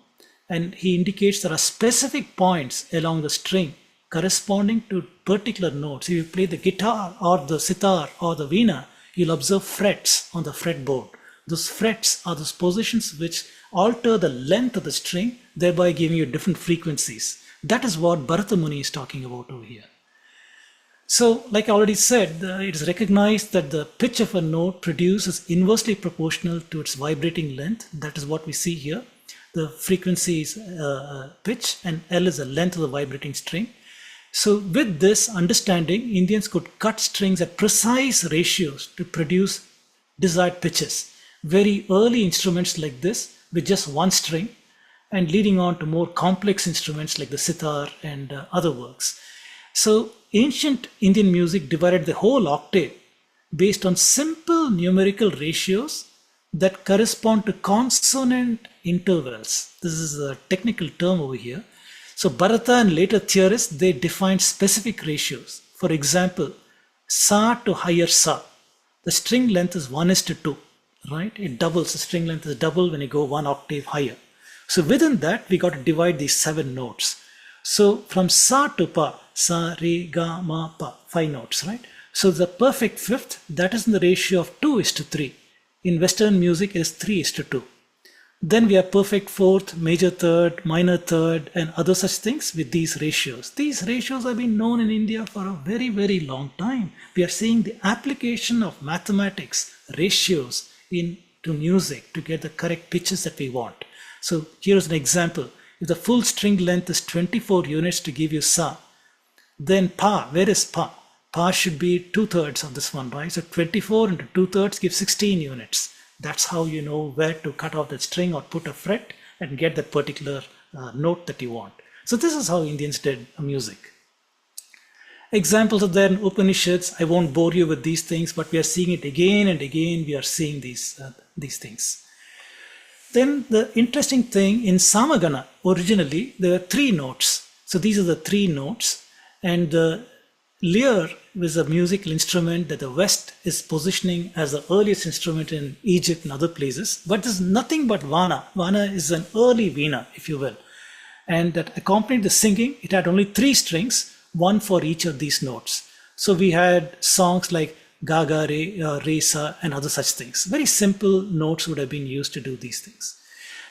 and he indicates there are specific points along the string corresponding to particular notes. If you play the guitar or the sitar or the veena, you'll observe frets on the fretboard. Those frets are those positions which alter the length of the string, thereby giving you different frequencies. That is what Bharata Muni is talking about over here. So, like I already said, it is recognized that the pitch of a note produced is inversely proportional to its vibrating length. That is what we see here. The frequency is pitch and L is the length of the vibrating string. So with this understanding, Indians could cut strings at precise ratios to produce desired pitches. Very early instruments like this with just one string, and leading on to more complex instruments like the sitar and other works. So ancient Indian music divided the whole octave based on simple numerical ratios that correspond to consonant intervals. This is a technical term over here. So Bharata and later theorists, they defined specific ratios. For example, sa to higher sa, the string length is 1:2, right? It doubles, the string length is double when you go one octave higher. So within that, we got to divide these 7 notes. So from sa to pa, sa, re, ga, ma, pa, 5 notes, right? So the perfect fifth, that is in the ratio of 2:3. In Western music, it is 3:2. Then we have perfect fourth, major third, minor third, and other such things with these ratios. These ratios have been known in India for a very, very long time. We are seeing the application of mathematics, ratios into music to get the correct pitches that we want. So here's an example. If the full string length is 24 units to give you sa, then pa, where is pa? Pa should be 2/3 of this one, right? So 24 into 2/3 gives 16 units. That's how you know where to cut off that string or put a fret and get that particular note that you want. So this is how Indians did music. Examples are there in Upanishads. I won't bore you with these things, but we are seeing it again and again. We are seeing these things. Then the interesting thing in Samagana, originally there were 3 notes. So these are the 3 notes, and the lyre was a musical instrument that the West is positioning as the earliest instrument in Egypt and other places. But there's nothing but vana. Vana is an early veena, if you will. And that accompanied the singing, it had only 3 strings, one for each of these notes. So we had songs like Gaga, Re, Sa, and other such things. Very simple notes would have been used to do these things.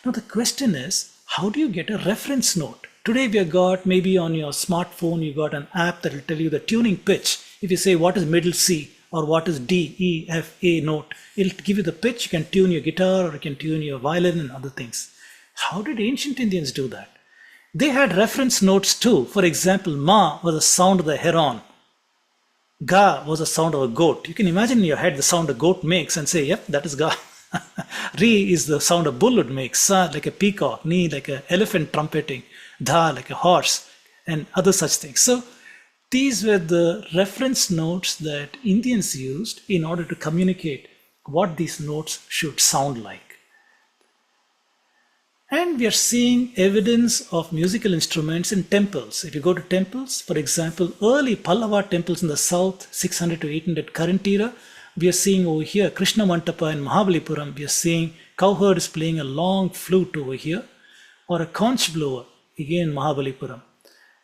Now the question is, how do you get a reference note? Today we have got, maybe on your smartphone, you got an app that will tell you the tuning pitch. If you say what is middle C or what is D, E, F, A note, it'll give you the pitch. You can tune your guitar or you can tune your violin and other things. How did ancient Indians do that? They had reference notes too. For example, Ma was the sound of the heron. Ga was the sound of a goat. You can imagine in your head the sound a goat makes and say, yep, that is Ga. Re is the sound a bull would make. Sa like a peacock. Ni like an elephant trumpeting. Dha like a horse, and other such things. So these were the reference notes that Indians used in order to communicate what these notes should sound like. And we are seeing evidence of musical instruments in temples. If you go to temples, for example, early Pallava temples in the south, 600 to 800 current era, we are seeing over here Krishna Mantapa in Mahabalipuram. We are seeing cowherd is playing a long flute over here, or a conch blower again in Mahabalipuram.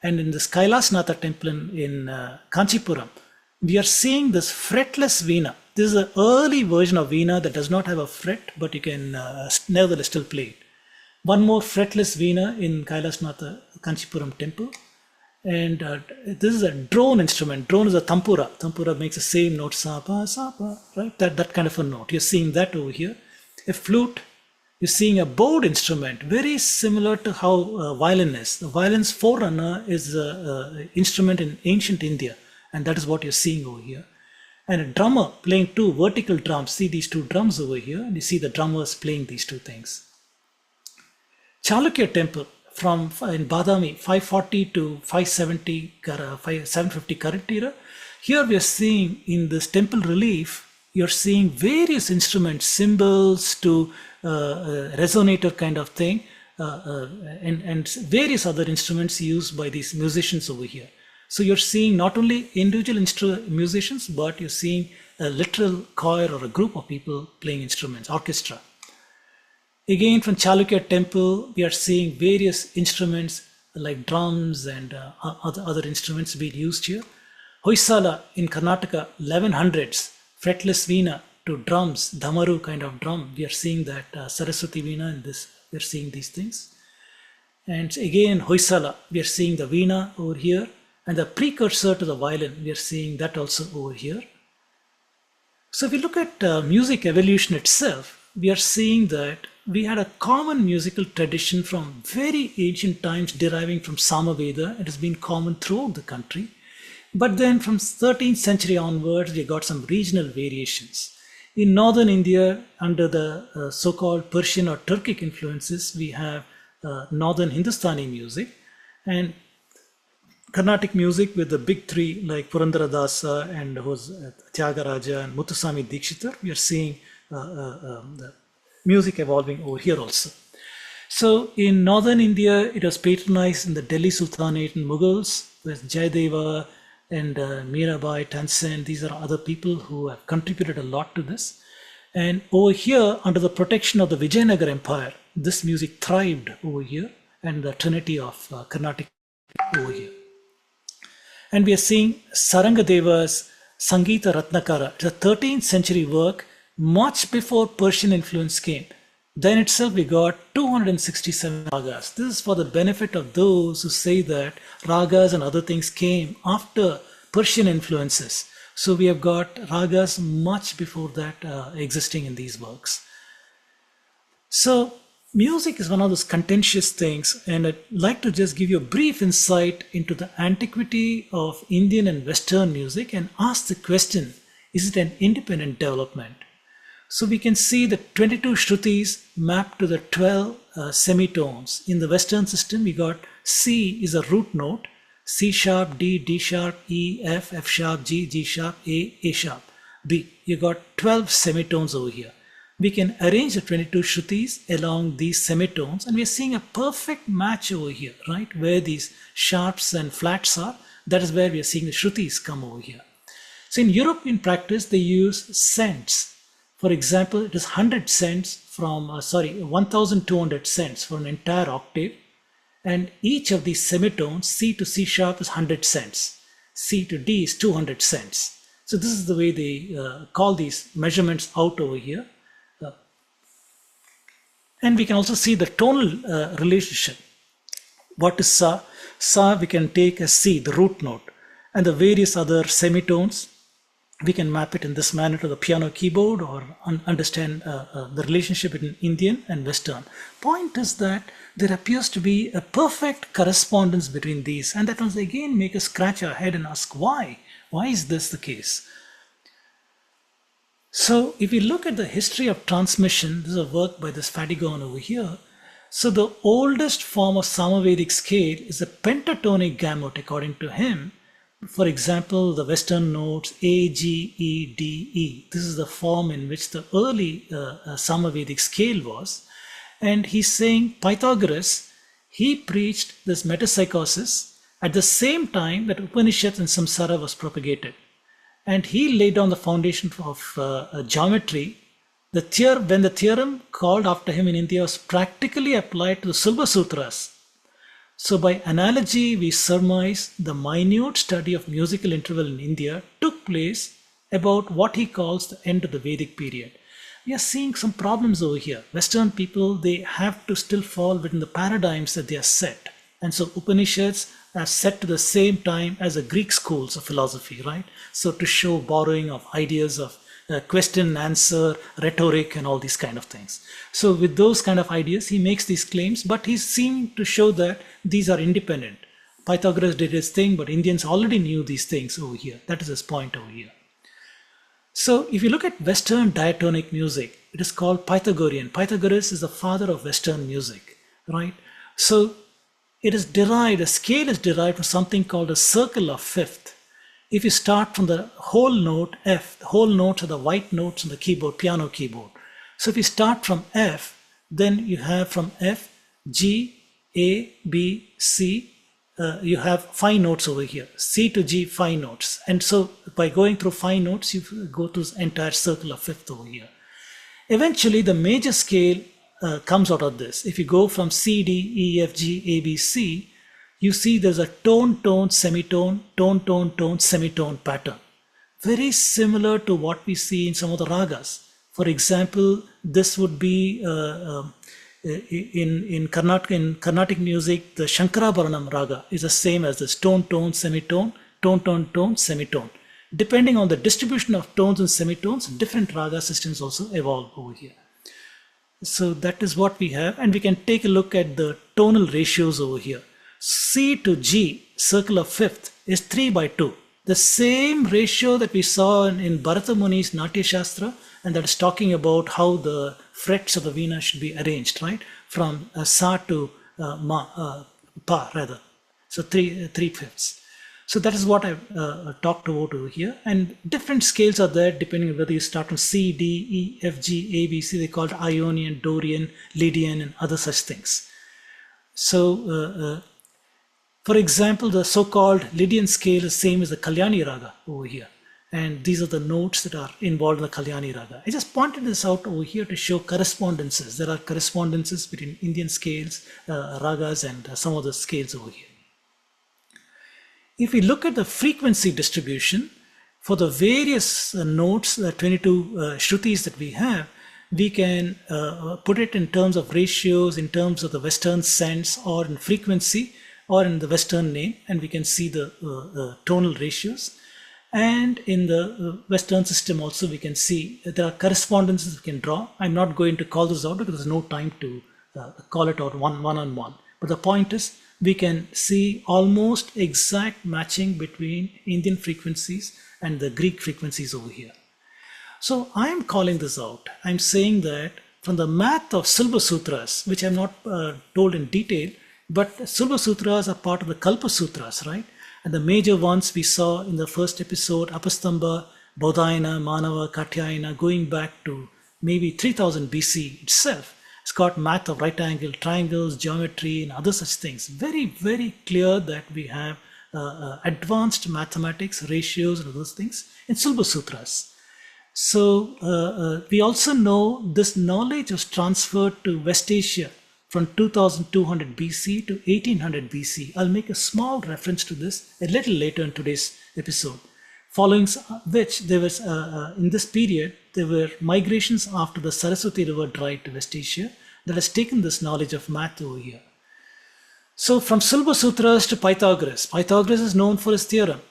And in the Kailasnatha temple in Kanchipuram, we are seeing this fretless veena. This is an early version of veena that does not have a fret, but you can nevertheless still play it. One more fretless veena in Kailasnatha Kanchipuram temple. And this is a drone instrument. Drone is a tampura. Tampura makes the same note, sapa, sapa, right? That kind of a note. You're seeing that over here. A flute, you're seeing a bowed instrument, very similar to how violin is. The violin's forerunner is an instrument in ancient India, and that is what you're seeing over here. And a drummer playing two vertical drums. See these two drums over here, and you see the drummers playing these two things. Chalukya temple from in Badami, 540 to 570, 750 current era. Here we are seeing in this temple relief, you're seeing various instruments, cymbals to resonator kind of thing, and various other instruments used by these musicians over here. So you're seeing not only individual musicians, but you're seeing a literal choir or a group of people playing instruments, orchestra. Again, from Chalukya temple, we are seeing various instruments like drums and other instruments being used here. Hoysala in Karnataka, 1100s, fretless veena to drums, dhamaru kind of drum. We are seeing that Saraswati veena in this, we are seeing these things. And again, Hoysala, we are seeing the veena over here. And the precursor to the violin, we are seeing that also over here. So if we look at music evolution itself, we are seeing that we had a common musical tradition from very ancient times deriving from Samaveda. It has been common throughout the country. But then from 13th century onwards, we got some regional variations. In northern India, under the so-called Persian or Turkic influences, we have northern Hindustani music. And Carnatic music with the big three like Purandaradasa and Tyagaraja and Muthuswami Dikshitar, we are seeing the music evolving over here also. So in northern India, it was patronized in the Delhi Sultanate and Mughals with Jayadeva and Mirabai, Tansen. These are other people who have contributed a lot to this. And over here, under the protection of the Vijayanagar Empire, this music thrived over here, and the trinity of Carnatic over here. And we are seeing Sarangadeva's Sangeeta Ratnakara. It's a 13th century work, much before Persian influence came. Then itself we got 267 ragas. This is for the benefit of those who say that ragas and other things came after Persian influences. So we have got ragas much before that existing in these works. So music is one of those contentious things, and I'd like to just give you a brief insight into the antiquity of Indian and Western music and ask the question, is it an independent development? So we can see the 22 Shrutis mapped to the 12 semitones. In the Western system, we got C is a root note, C sharp, D, D sharp, E, F, F sharp, G, G sharp, A sharp, B. You got 12 semitones over here. We can arrange the 22 Shrutis along these semitones, and we're seeing a perfect match over here, right? Where these sharps and flats are, that is where we are seeing the Shrutis come over here. So in European practice, they use cents. For example, it is 100 cents from, 1200 cents for an entire octave. And each of these semitones, C to C sharp is 100 cents. C to D is 200 cents. So this is the way they call these measurements out over here. And we can also see the tonal relationship. What is Sa? Sa we can take as C, the root note, and the various other semitones. We can map it in this manner to the piano keyboard or understand the relationship between Indian and Western. Point is that there appears to be a perfect correspondence between these, and that will again make us scratch our head and ask why? Why is this the case? So if we look at the history of transmission, this is a work by this Fadigon over here. So the oldest form of Samavedic scale is a pentatonic gamut according to him. For example, the Western notes A, G, E, D, E. This is the form in which the early Samavedic scale was. And he's saying Pythagoras, he preached this metapsychosis at the same time that Upanishads and Samsara was propagated. And he laid down the foundation of geometry. When the theorem called after him in India was practically applied to the Sulba Sutras. So by analogy, we surmise the minute study of musical interval in India took place about what he calls the end of the Vedic period. We are seeing some problems over here. Western people, they have to still fall within the paradigms that they are set. And so Upanishads are set to the same time as the Greek schools of philosophy, right? So to show borrowing of ideas of question and answer, rhetoric, and all these kind of things. So with those kind of ideas, he makes these claims, but he's seeming to show that these are independent. Pythagoras did his thing, but Indians already knew these things over here. That is his point over here. So if you look at Western diatonic music, it is called Pythagorean. Pythagoras is the father of Western music, right? So it is derived, a scale is derived from something called a circle of fifth. If you start from the whole note F, the whole notes are the white notes on the keyboard, piano keyboard. So if you start from F, then you have from F, G, A, B, C, you have 5 notes over here, C to G, 5 notes. And so by going through 5 notes, you go through this entire circle of fifth over here. Eventually, the major scale comes out of this. If you go from C, D, E, F, G, A, B, C, you see there's a tone, tone, semitone, tone, tone, tone, semitone pattern. Very similar to what we see in some of the ragas. For example, this would be in Carnatic music, the Shankarabharanam raga is the same as this tone, tone, semitone, tone, tone, tone, semitone. Depending on the distribution of tones and semitones, different raga systems also evolve over here. So that is what we have, and we can take a look at the tonal ratios over here. C to G, circle of fifth, is 3/2. The same ratio that we saw in Bharata Muni's Natya Shastra, and that is talking about how the frets of the veena should be arranged, right? From Sa to Pa, rather. So 3/5. So that is what I've talked about over here. And different scales are there depending on whether you start from C, D, E, F, G, A, B, C. They call it Ionian, Dorian, Lydian, and other such things. So, for example, the so-called Lydian scale is same as the Kalyani raga over here. And these are the notes that are involved in the Kalyani raga. I just pointed this out over here to show correspondences. There are correspondences between Indian scales, ragas, and some of the scales over here. If we look at the frequency distribution for the various notes, the 22 shrutis that we have, we can put it in terms of ratios, in terms of the Western sense, or in frequency, or in the Western name, and we can see the tonal ratios. And in the Western system also we can see there are correspondences we can draw. I'm not going to call this out because there's no time to call it out one-on-one. But the point is we can see almost exact matching between Indian frequencies and the Greek frequencies over here. So I'm calling this out. I'm saying that from the math of Silva Sutras, which I'm not told in detail, but Silva Sutras are part of the Kalpa Sutras, right? And the major ones we saw in the first episode, Apastamba, Bodhayana, Manava, Katyayana, going back to maybe 3000 BC itself. It's got math of right angle triangles, geometry, and other such things. Very, very clear that we have advanced mathematics, ratios, and those things in Silva Sutras. So we also know this knowledge was transferred to West Asia from 2200 BC to 1800 BC. I'll make a small reference to this a little later in today's episode. Following which there was, in this period, there were migrations after the Saraswati River dried to West Asia that has taken this knowledge of math over here. So from Silva Sutras to Pythagoras. Pythagoras is known for his theorem,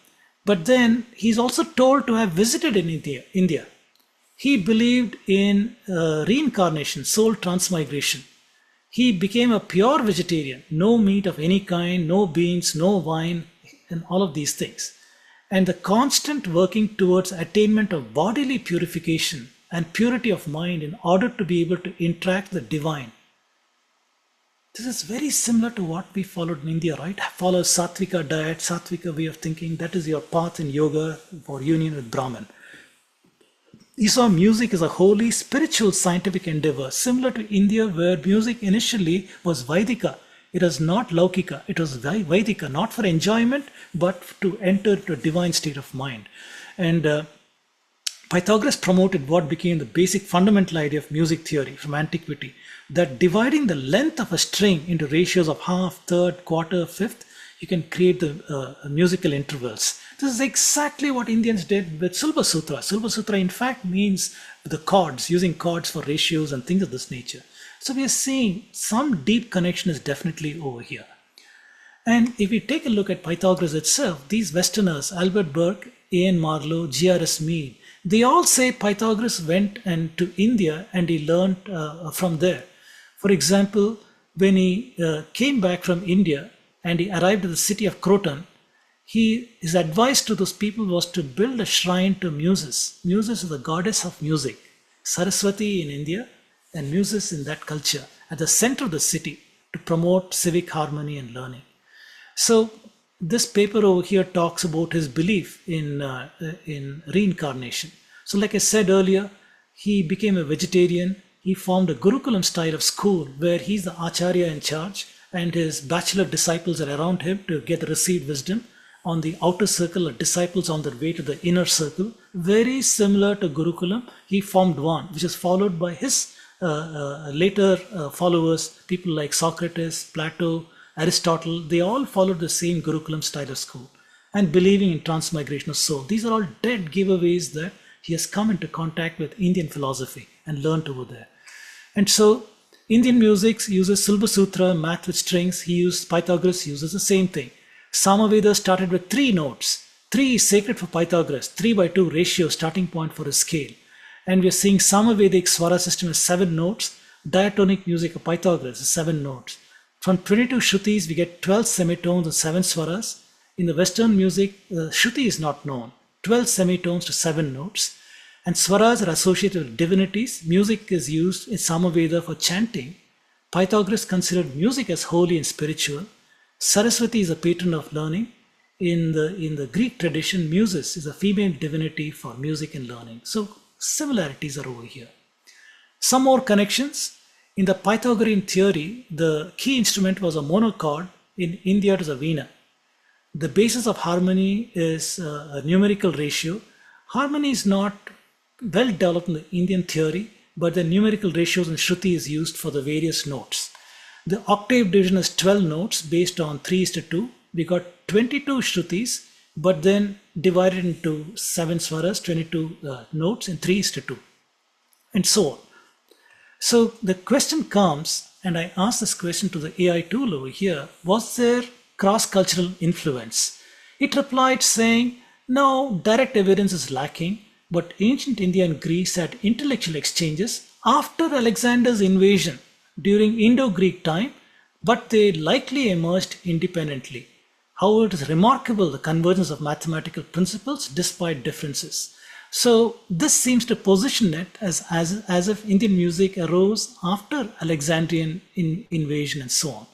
but then he's also told to have visited in India. He believed in reincarnation, soul transmigration. He became a pure vegetarian, no meat of any kind, no beans, no wine, and all of these things. And the constant working towards attainment of bodily purification and purity of mind in order to be able to interact with the divine. This is very similar to what we followed in India, right? Follow Sattvika diet, Sattvika way of thinking. That is your path in yoga for union with Brahman. You saw music as a holy spiritual scientific endeavor, similar to India where music initially was Vaidika. It was not Laukika, it was Vaidika, not for enjoyment, but to enter to a divine state of mind. And Pythagoras promoted what became the basic fundamental idea of music theory from antiquity, that dividing the length of a string into ratios of half, third, quarter, fifth, you can create the musical intervals. This is exactly what Indians did with Sulba Sutra. Sulba Sutra, in fact, means the chords, using chords for ratios and things of this nature. So we are seeing some deep connection is definitely over here. And if we take a look at Pythagoras itself, these Westerners, Albert Burke, A.N. Marlowe, G.R.S. Mead, they all say Pythagoras went to India and he learned from there. For example, when he came back from India and he arrived at the city of Croton, his advice to those people was to build a shrine to Muses. Muses is the goddess of music. Saraswati in India and Muses in that culture at the center of the city to promote civic harmony and learning. So this paper over here talks about his belief in reincarnation. So like I said earlier, he became a vegetarian. He formed a Gurukulam style of school where he's the Acharya in charge and his bachelor disciples are around him to get the received wisdom. On the outer circle are disciples on their way to the inner circle. Very similar to Gurukulam, he formed one, which is followed by his later followers, people like Socrates, Plato, Aristotle. They all followed the same Gurukulam style of school and believing in transmigration of soul. These are all dead giveaways that he has come into contact with Indian philosophy and learned over there. And so Indian music uses Sulba Sutra, math with strings. Pythagoras uses the same thing. Samaveda started with 3 notes. 3 is sacred for Pythagoras, 3/2 ratio starting point for a scale. And we are seeing Samavedic Swara system as 7 notes. Diatonic music of Pythagoras is 7 notes. From 22 Shrutis, we get 12 semitones and 7 Swaras. In the Western music, Shruti is not known. 12 semitones to 7 notes. And Swaras are associated with divinities. Music is used in Samaveda for chanting. Pythagoras considered music as holy and spiritual. Saraswati is a patron of learning. In the Greek tradition, Muses is a female divinity for music and learning. So similarities are over here. Some more connections. In the Pythagorean theory, the key instrument was a monochord. In India, it is a veena. The basis of harmony is a numerical ratio. Harmony is not well developed in the Indian theory, but the numerical ratios in Shruti is used for the various notes. The octave division is 12 notes based on 3:2. We got 22 Shrutis, but then divided into 7 Swaras, 22 notes in 3:2, and so on. So the question comes, and I asked this question to the AI tool over here, was there cross-cultural influence? It replied saying, no, direct evidence is lacking, but ancient India and Greece had intellectual exchanges after Alexander's invasion during Indo-Greek time, but they likely emerged independently. However, it is remarkable the convergence of mathematical principles despite differences. So this seems to position it as if Indian music arose after Alexandrian invasion and so on.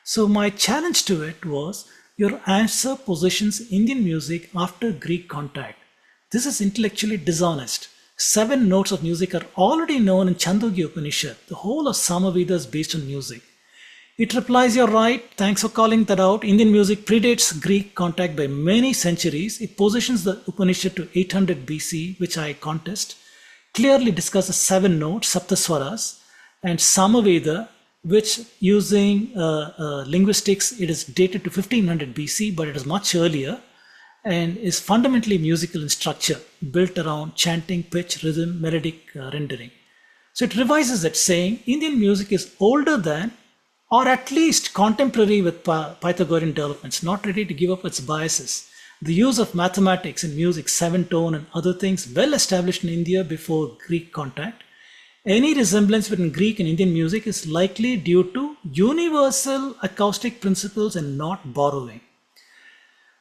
So my challenge to it was, your answer positions Indian music after Greek contact. This is intellectually dishonest. 7 notes of music are already known in Chandogya Upanishad. The whole of Samaveda is based on music. It replies, you're right, thanks for calling that out. Indian music predates Greek contact by many centuries. It positions the Upanishad to 800 BC, which I contest. Clearly discusses 7 notes, Saptaswaras, and Samaveda, which using linguistics, it is dated to 1500 BC, but it is much earlier and is fundamentally musical in structure, built around chanting, pitch, rhythm, melodic rendering. So it revises it, saying Indian music is older than, or at least contemporary with Pythagorean developments, not ready to give up its biases. The use of mathematics in music, 7-tone and other things well established in India before Greek contact. Any resemblance between Greek and Indian music is likely due to universal acoustic principles and not borrowing.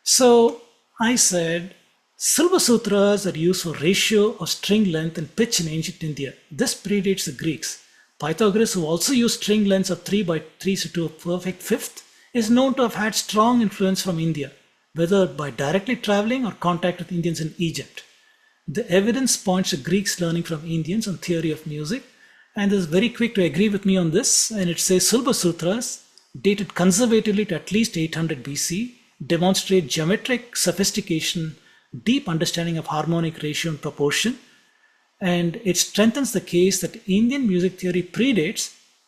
So I said, Sulba Sutras are used for ratio of string length and pitch in ancient India. This predates the Greeks. Pythagoras, who also used string lengths of 3/3 of perfect fifth, is known to have had strong influence from India, whether by directly traveling or contact with Indians in Egypt. The evidence points to Greeks learning from Indians on theory of music, and is very quick to agree with me on this, and it says Sulba Sutras, dated conservatively to at least 800 BC, demonstrate geometric sophistication, deep understanding of harmonic ratio and proportion, and it strengthens the case that Indian music theory predates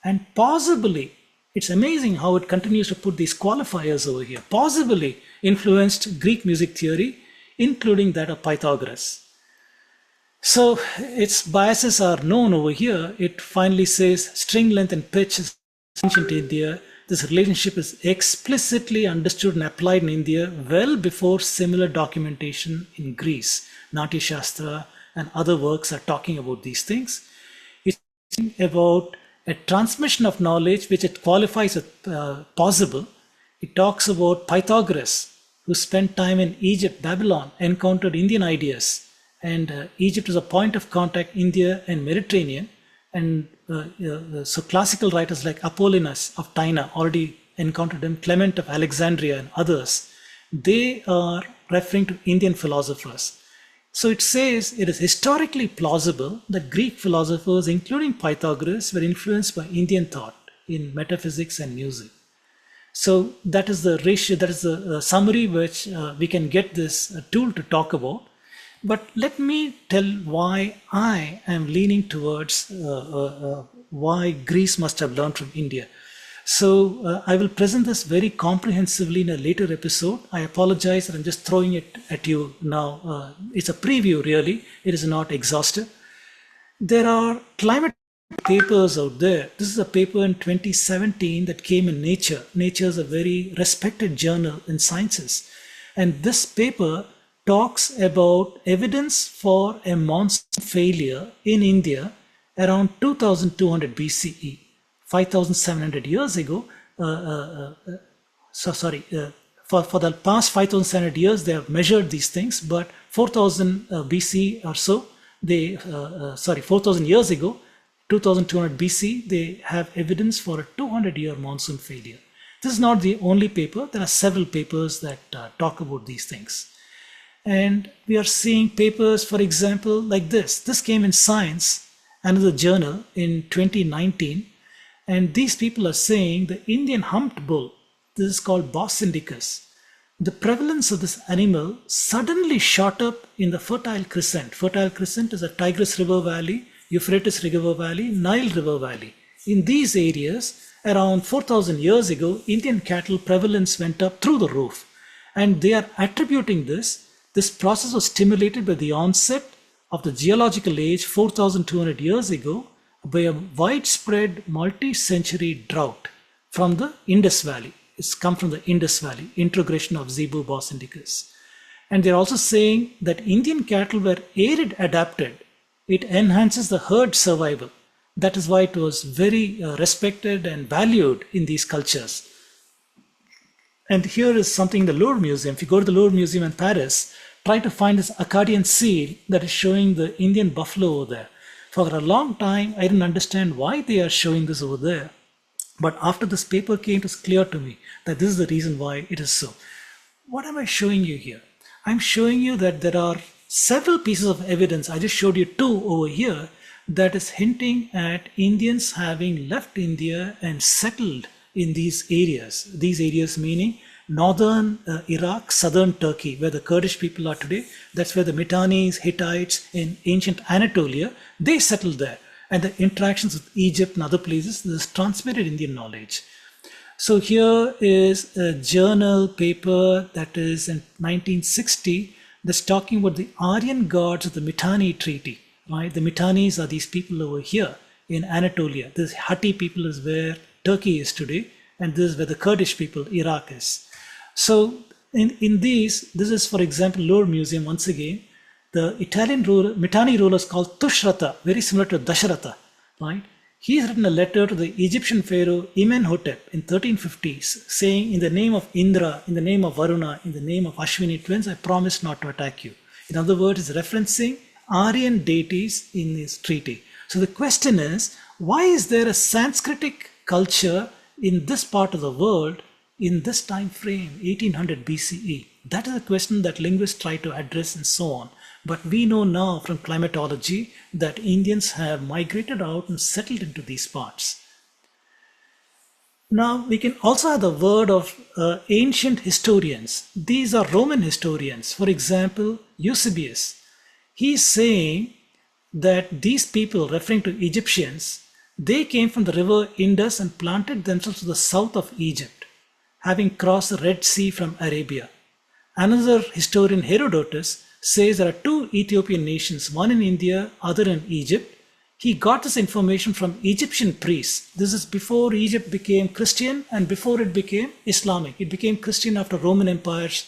and possibly, it's amazing how it continues to put these qualifiers over here, possibly influenced Greek music theory. including that of Pythagoras. So its biases are known over here. It finally says string length and pitch is ancient India. This relationship is explicitly understood and applied in India well before similar documentation in Greece. Natya Shastra and other works are talking about these things. It's about a transmission of knowledge which it qualifies as possible. It talks about Pythagoras, who spent time in Egypt, Babylon, encountered Indian ideas, and Egypt is a point of contact, India and Mediterranean. And so classical writers like Apollonius of Tyana already encountered him, Clement of Alexandria and others. They are referring to Indian philosophers. So it says it is historically plausible that Greek philosophers, including Pythagoras, were influenced by Indian thought in metaphysics and music. So that is the ratio, that is the summary which we can get this tool to talk about. But let me tell why I am leaning towards why Greece must have learned from India. So I will present this very comprehensively in a later episode. I apologize that I'm just throwing it at you now. It's a preview really, it is not exhaustive. There are climate papers out there. This is a paper in 2017 that came in Nature. Nature is a very respected journal in sciences. And this paper talks about evidence for a monsoon failure in India around 2200 BCE, 5700 years ago. For the past 5700 years, they have measured these things, but 4000 BC or so, 4000 years ago, 2200 BC, they have evidence for a 200-year monsoon failure. This is not the only paper. There are several papers that talk about these things. And we are seeing papers, for example, like this. This came in Science, another journal, in 2019. And these people are saying the Indian humped bull, this is called Bos indicus, the prevalence of this animal suddenly shot up in the Fertile Crescent. Fertile Crescent is a Tigris River Valley, Euphrates River Valley, Nile River Valley. In these areas, around 4,000 years ago, Indian cattle prevalence went up through the roof. And they are attributing this process was stimulated by the onset of the geological age 4,200 years ago by a widespread multi-century drought from the Indus Valley. It's come from the Indus Valley, introgression of Zebu Bos indicus. And they're also saying that Indian cattle were arid adapted. It enhances the herd survival. That is why it was very respected and valued in these cultures. And here is something in the Louvre Museum. If you go to the Louvre Museum in Paris, try to find this Akkadian seal that is showing the Indian buffalo over there. For a long time, I didn't understand why they are showing this over there. But after this paper came, it was clear to me that this is the reason why it is so. What am I showing you here? I'm showing you that there are several pieces of evidence. I just showed you two over here that is hinting at Indians having left India and settled in these areas. These areas meaning northern Iraq, southern Turkey, where the Kurdish people are today. That's where the Mitannis, Hittites in ancient Anatolia, they settled there. And the interactions with Egypt and other places, this transmitted Indian knowledge. So here is a journal paper that is in 1960 that's talking about the Aryan gods of the Mitanni Treaty. Right? The Mitannis are these people over here in Anatolia. This Hatti people is where Turkey is today, and this is where the Kurdish people, Iraq is. So in these, this is for example Louvre Museum once again. The Italian ruler, Mitanni ruler is called Tushratta, very similar to Dasharatha, right? He's written a letter to the Egyptian pharaoh Imenhotep in 1350s saying, in the name of Indra, in the name of Varuna, in the name of Ashwini twins, I promise not to attack you. In other words, it's referencing Aryan deities in this treaty. So the question is, why is there a Sanskritic culture in this part of the world in this time frame, 1800 BCE? That is a question that linguists try to address and so on. But we know now from climatology that Indians have migrated out and settled into these parts. Now we can also have the word of ancient historians. These are Roman historians. For example, Eusebius. He's saying that these people, referring to Egyptians, they came from the river Indus and planted themselves to the south of Egypt, having crossed the Red Sea from Arabia. Another historian, Herodotus, says there are two Ethiopian nations, one in India, other in Egypt. He got this information from Egyptian priests. This is before Egypt became Christian and before it became Islamic. It became Christian after Roman Empire's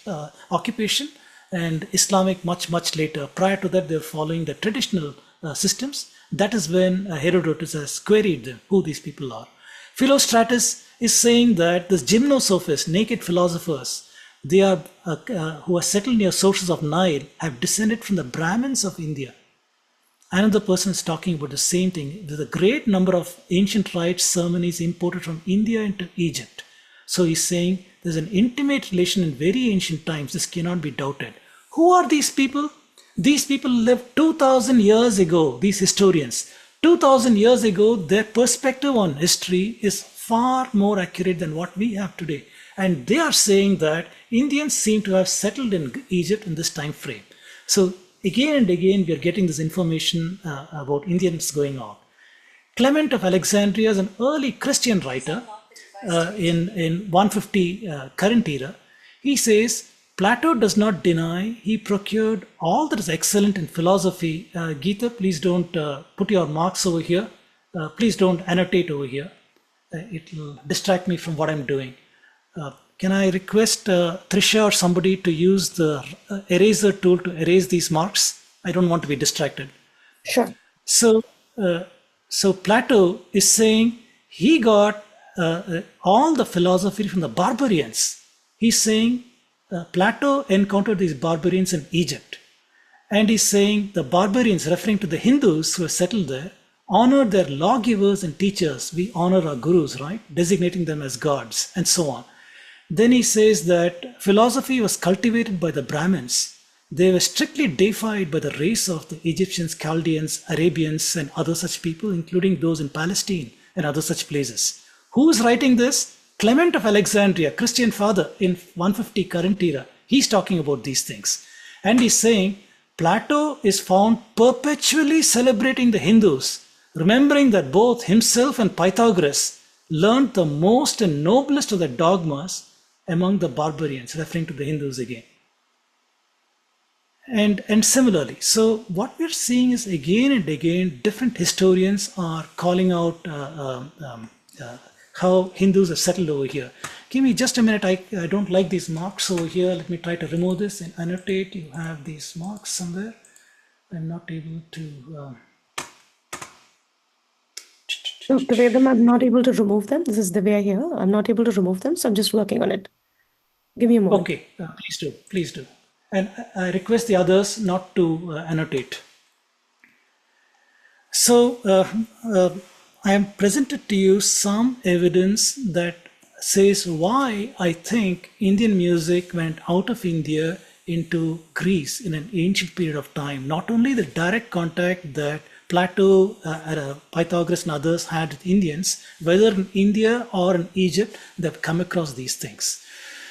occupation, and Islamic much later. Prior to that, they were following the traditional systems. That is when Herodotus has queried them, who these people are. Philostratus is saying that these gymnosophists, naked philosophers, they are who are settled near sources of Nile, have descended from the Brahmins of India. Another person is talking about the same thing. There's a great number of ancient rites, ceremonies imported from India into Egypt. So he's saying there's an intimate relation in very ancient times. This cannot be doubted. Who are these people? These people lived 2000 years ago, these historians. 2000 years ago, their perspective on history is far more accurate than what we have today. And they are saying that Indians seem to have settled in Egypt in this time frame. So again and again, we are getting this information about Indians going on. Clement of Alexandria is an early Christian writer in 150 current era. He says, Plato does not deny he procured all that is excellent in philosophy. Geeta, please don't put your marks over here. Please don't annotate over here. It will distract me from what I'm doing. Can I request Trisha or somebody to use the eraser tool to erase these marks? I don't want to be distracted. Sure. So Plato is saying he got all the philosophy from the barbarians. He's saying Plato encountered these barbarians in Egypt. And he's saying the barbarians, referring to the Hindus who were settled there, honored their lawgivers and teachers. We honor our gurus, right? Designating them as gods and so on. Then he says that philosophy was cultivated by the Brahmins. They were strictly deified by the race of the Egyptians, Chaldeans, Arabians, and other such people, including those in Palestine and other such places. Who is writing this? Clement of Alexandria, Christian father in 150 current era. He's talking about these things. And he's saying Plato is found perpetually celebrating the Hindus, remembering that both himself and Pythagoras learned the most and noblest of the dogmas among the barbarians, referring to the Hindus again. And similarly, so what we're seeing is again and again, different historians are calling out how Hindus are settled over here. Give me just a minute. I don't like these marks over here. Let me try to remove this and annotate. You have these marks somewhere. I'm not able to. Dr. Vedam, I'm not able to remove them. This is the way here. I'm not able to remove them, so I'm just working on it. Give me a moment. Okay, please do. And I request the others not to annotate. So I am presented to you some evidence that says why I think Indian music went out of India into Greece in an ancient period of time. Not only the direct contact that Plato, Pythagoras and others had with Indians, whether in India or in Egypt, they've come across these things.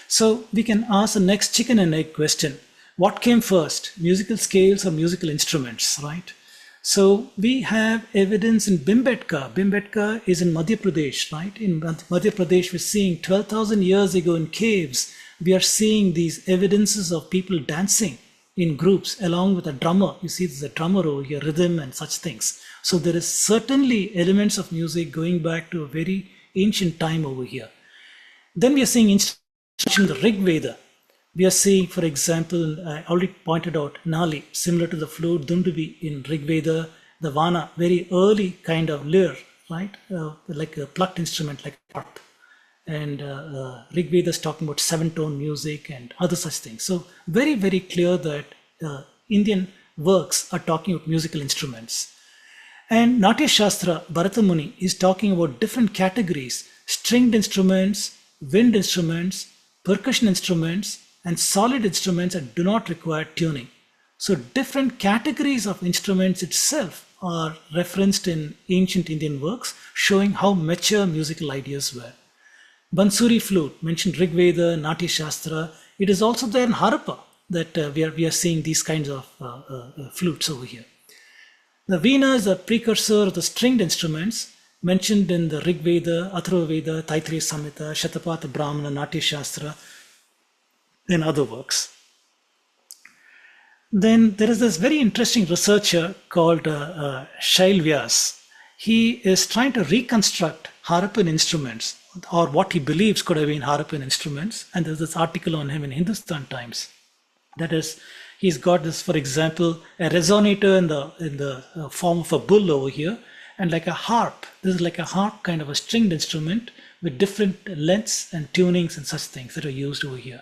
So we can ask the next chicken and egg question. What came first, musical scales or musical instruments, right? So we have evidence in Bhimbetka. Bhimbetka is in Madhya Pradesh, right? In Madhya Pradesh, we're seeing 12,000 years ago in caves, we are seeing these evidences of people dancing in groups along with a drummer. You see there's a drummer over here, rhythm and such things. So there is certainly elements of music going back to a very ancient time over here. Then we are seeing instruments in the Rig Veda. We are seeing, for example, I already pointed out Nali, similar to the flute, Dundubi in Rig Veda, the Vana, very early kind of lyre, right? Like a plucked instrument, like harp. And Rig Veda is talking about 7-tone music and other such things. So very, very clear that Indian works are talking about musical instruments. And Natya Shastra, Bharata Muni, is talking about different categories: stringed instruments, wind instruments, percussion instruments, and solid instruments that do not require tuning. So different categories of instruments itself are referenced in ancient Indian works, showing how mature musical ideas were. Bansuri flute, mentioned Rig Veda, Natya Shastra. It is also there in Harappa that we are seeing these kinds of flutes over here. The veena is a precursor of the stringed instruments mentioned in the Rig Veda, Atharva Veda, Taittiriya Samhita, Shatapatha Brahmana, Natya Shastra, and other works. Then there is this very interesting researcher called Shail Vyas. He is trying to reconstruct Harappan instruments, or what he believes could have been Harappan instruments. And there's this article on him in Hindustan Times. That is, he's got this, for example, a resonator in the form of a bull over here, and like a harp. This is like a harp, kind of a stringed instrument with different lengths and tunings and such things that are used over here.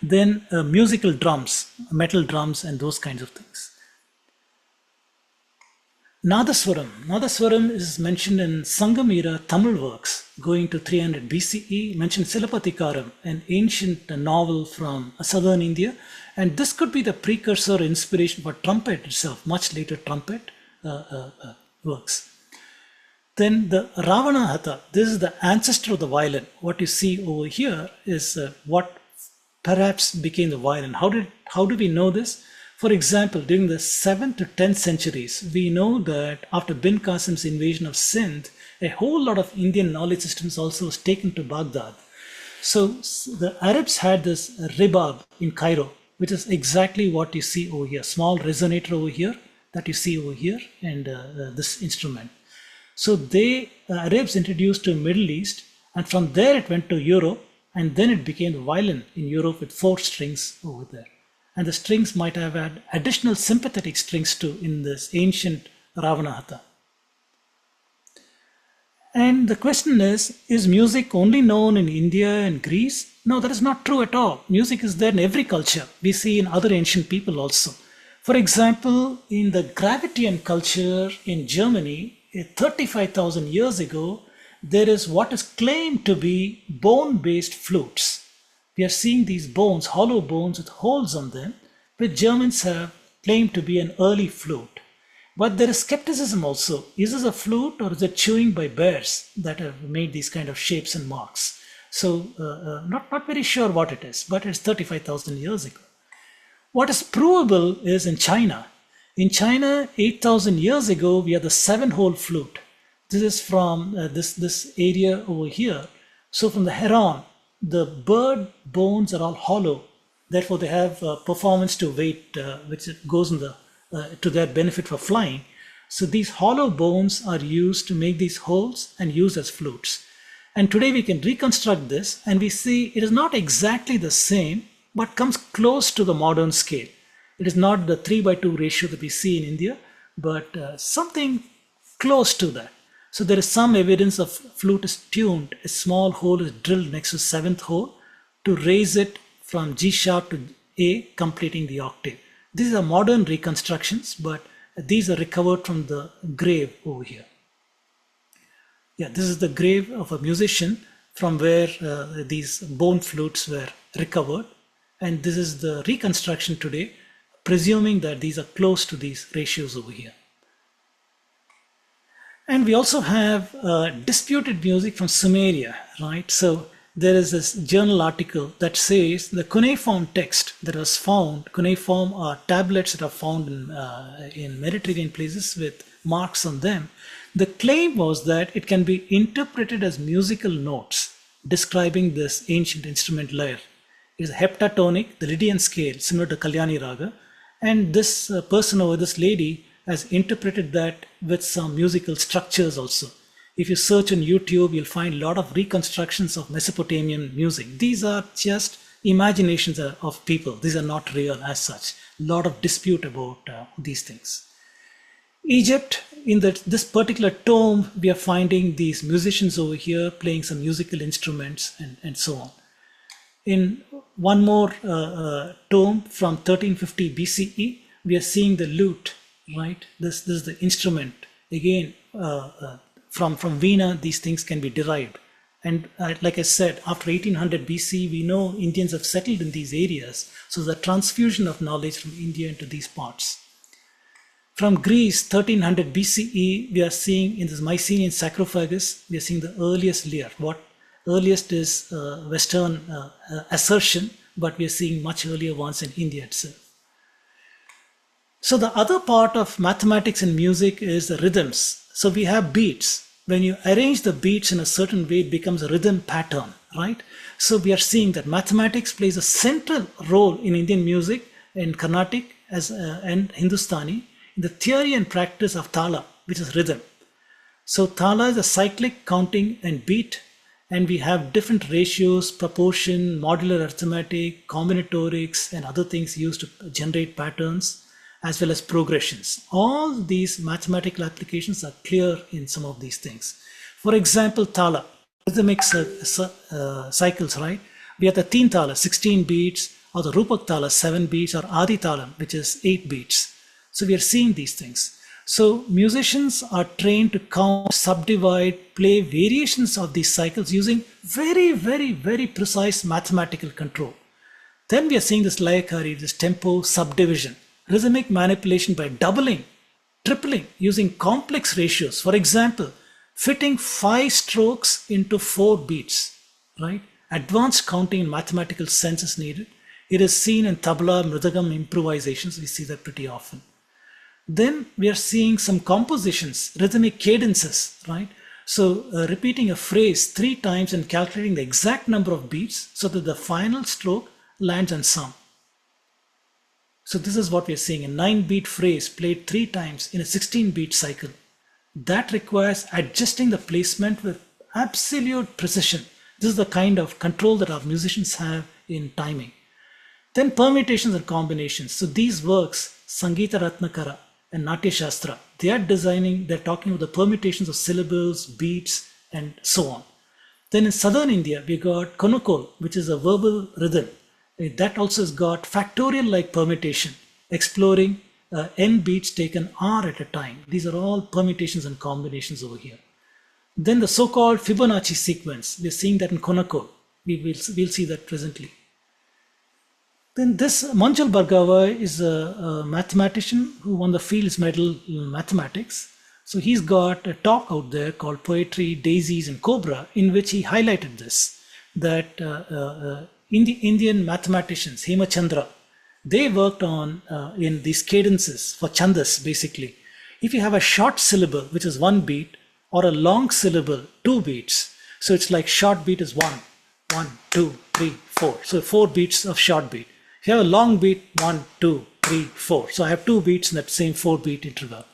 Then musical drums, metal drums, and those kinds of things. Nadaswaram. Nadaswaram is mentioned in Sangam era Tamil works going to 300 BCE, mentioned Silapatikaram, an ancient novel from southern India. And this could be the precursor or inspiration for trumpet itself, much later trumpet works. Then the Ravana Hatha, this is the ancestor of the violin. What you see over here is what perhaps became the violin. How do we know this? For example, during the 7th to 10th centuries, we know that after Bin Qasim's invasion of Sindh, a whole lot of Indian knowledge systems also was taken to Baghdad. So the Arabs had this ribab in Cairo, which is exactly what you see over here. Small resonator over here that you see over here, and this instrument. So Arabs introduced to Middle East, and from there it went to Europe, and then it became the violin in Europe with 4 strings over there. And the strings might have had additional sympathetic strings too in this ancient Ravana Hatha. And the question is music only known in India and Greece? No, that is not true at all. Music is there in every culture. We see in other ancient people also. For example, in the Gravitian culture in Germany, 35,000 years ago, there is what is claimed to be bone-based flutes. We are seeing these bones, hollow bones with holes on them, which Germans have claimed to be an early flute. But there is skepticism also. Is this a flute or is it chewing by bears that have made these kind of shapes and marks? So not very sure what it is, but it's 35,000 years ago. What is provable is in China. In China, 8,000 years ago, we had the 7-hole flute. This is from this area over here. So from the heron, the bird bones are all hollow. Therefore, they have performance to weight, which goes in to their benefit for flying. So these hollow bones are used to make these holes and used as flutes. And today we can reconstruct this, and we see it is not exactly the same, but comes close to the modern scale. It is not the 3:2 ratio that we see in India, but something close to that. So there is some evidence of flute is tuned. A small hole is drilled next to 7th hole to raise it from G sharp to A, completing the octave. These are modern reconstructions, but these are recovered from the grave over here. Yeah, this is the grave of a musician from where these bone flutes were recovered. And this is the reconstruction today, presuming that these are close to these ratios over here. And we also have disputed music from Sumeria, right? So there is this journal article that says the cuneiform text that was found, cuneiform are tablets that are found in Mediterranean places with marks on them. The claim was that it can be interpreted as musical notes describing this ancient instrument lyre. It is heptatonic, the Lydian scale, similar to Kalyani Raga. And this person over this lady has interpreted that with some musical structures also. If you search on YouTube, you'll find a lot of reconstructions of Mesopotamian music. These are just imaginations of people. These are not real as such. A lot of dispute about these things. Egypt, in this particular tome, we are finding these musicians over here playing some musical instruments and so on. In one more tome from 1350 BCE, we are seeing the lute, right? This is the instrument. Again, from Veena, these things can be derived. And like I said, after 1800 BC, we know Indians have settled in these areas. So the transfusion of knowledge from India into these parts. From Greece, 1300 BCE, we are seeing in this Mycenaean sarcophagus, we are seeing the earliest lyre. What earliest is Western assertion, but we are seeing much earlier ones in India itself. So the other part of mathematics and music is the rhythms. So we have beats. When you arrange the beats in a certain way, it becomes a rhythm pattern, right? So we are seeing that mathematics plays a central role in Indian music, in Carnatic, and Hindustani in the theory and practice of thala, which is rhythm. So thala is a cyclic counting and beat, and we have different ratios, proportion, modular arithmetic, combinatorics, and other things used to generate patterns, as well as progressions. All these mathematical applications are clear in some of these things. For example, thala, rhythmic cycles, right? We have the teen thala, 16 beats, or the rupak thala, 7 beats, or adi thala, which is 8 beats. So we are seeing these things. So musicians are trained to count, subdivide, play variations of these cycles using very, very, very precise mathematical control. Then we are seeing this layakari, this tempo subdivision, rhythmic manipulation by doubling, tripling, using complex ratios. For example, fitting 5 strokes into 4 beats, right? Advanced counting in mathematical sense is needed. It is seen in tabla, mridagam improvisations. We see that pretty often. Then we are seeing some compositions, rhythmic cadences, right? So repeating a phrase 3 times and calculating the exact number of beats so that the final stroke lands on some. So this is what we are seeing, a 9-beat phrase played 3 times in a 16-beat cycle. That requires adjusting the placement with absolute precision. This is the kind of control that our musicians have in timing. Then permutations and combinations. So these works, Sangeeta Ratnakara and Natya Shastra, they're talking about the permutations of syllables, beats, and so on. Then in southern India, we got Konukol, which is a verbal rhythm. That also has got factorial-like permutation, exploring n beats taken r at a time. These are all permutations and combinations over here. Then the so-called Fibonacci sequence, we're seeing that in Konukol. We'll see that presently. Then this Manjul Bhargava is a mathematician who won the Fields Medal in mathematics. So he's got a talk out there called Poetry, Daisies and Cobra, in which he highlighted this, that Indian mathematicians, Hemachandra, they worked on in these cadences for chandas basically. If you have a short syllable, which is 1 beat, or a long syllable, 2 beats, so it's like short beat is 1, 2, 3, 4. So 4 beats of short beat. If you have a long beat, 1, 2, 3, 4. So I have 2 beats in that same 4-beat interval.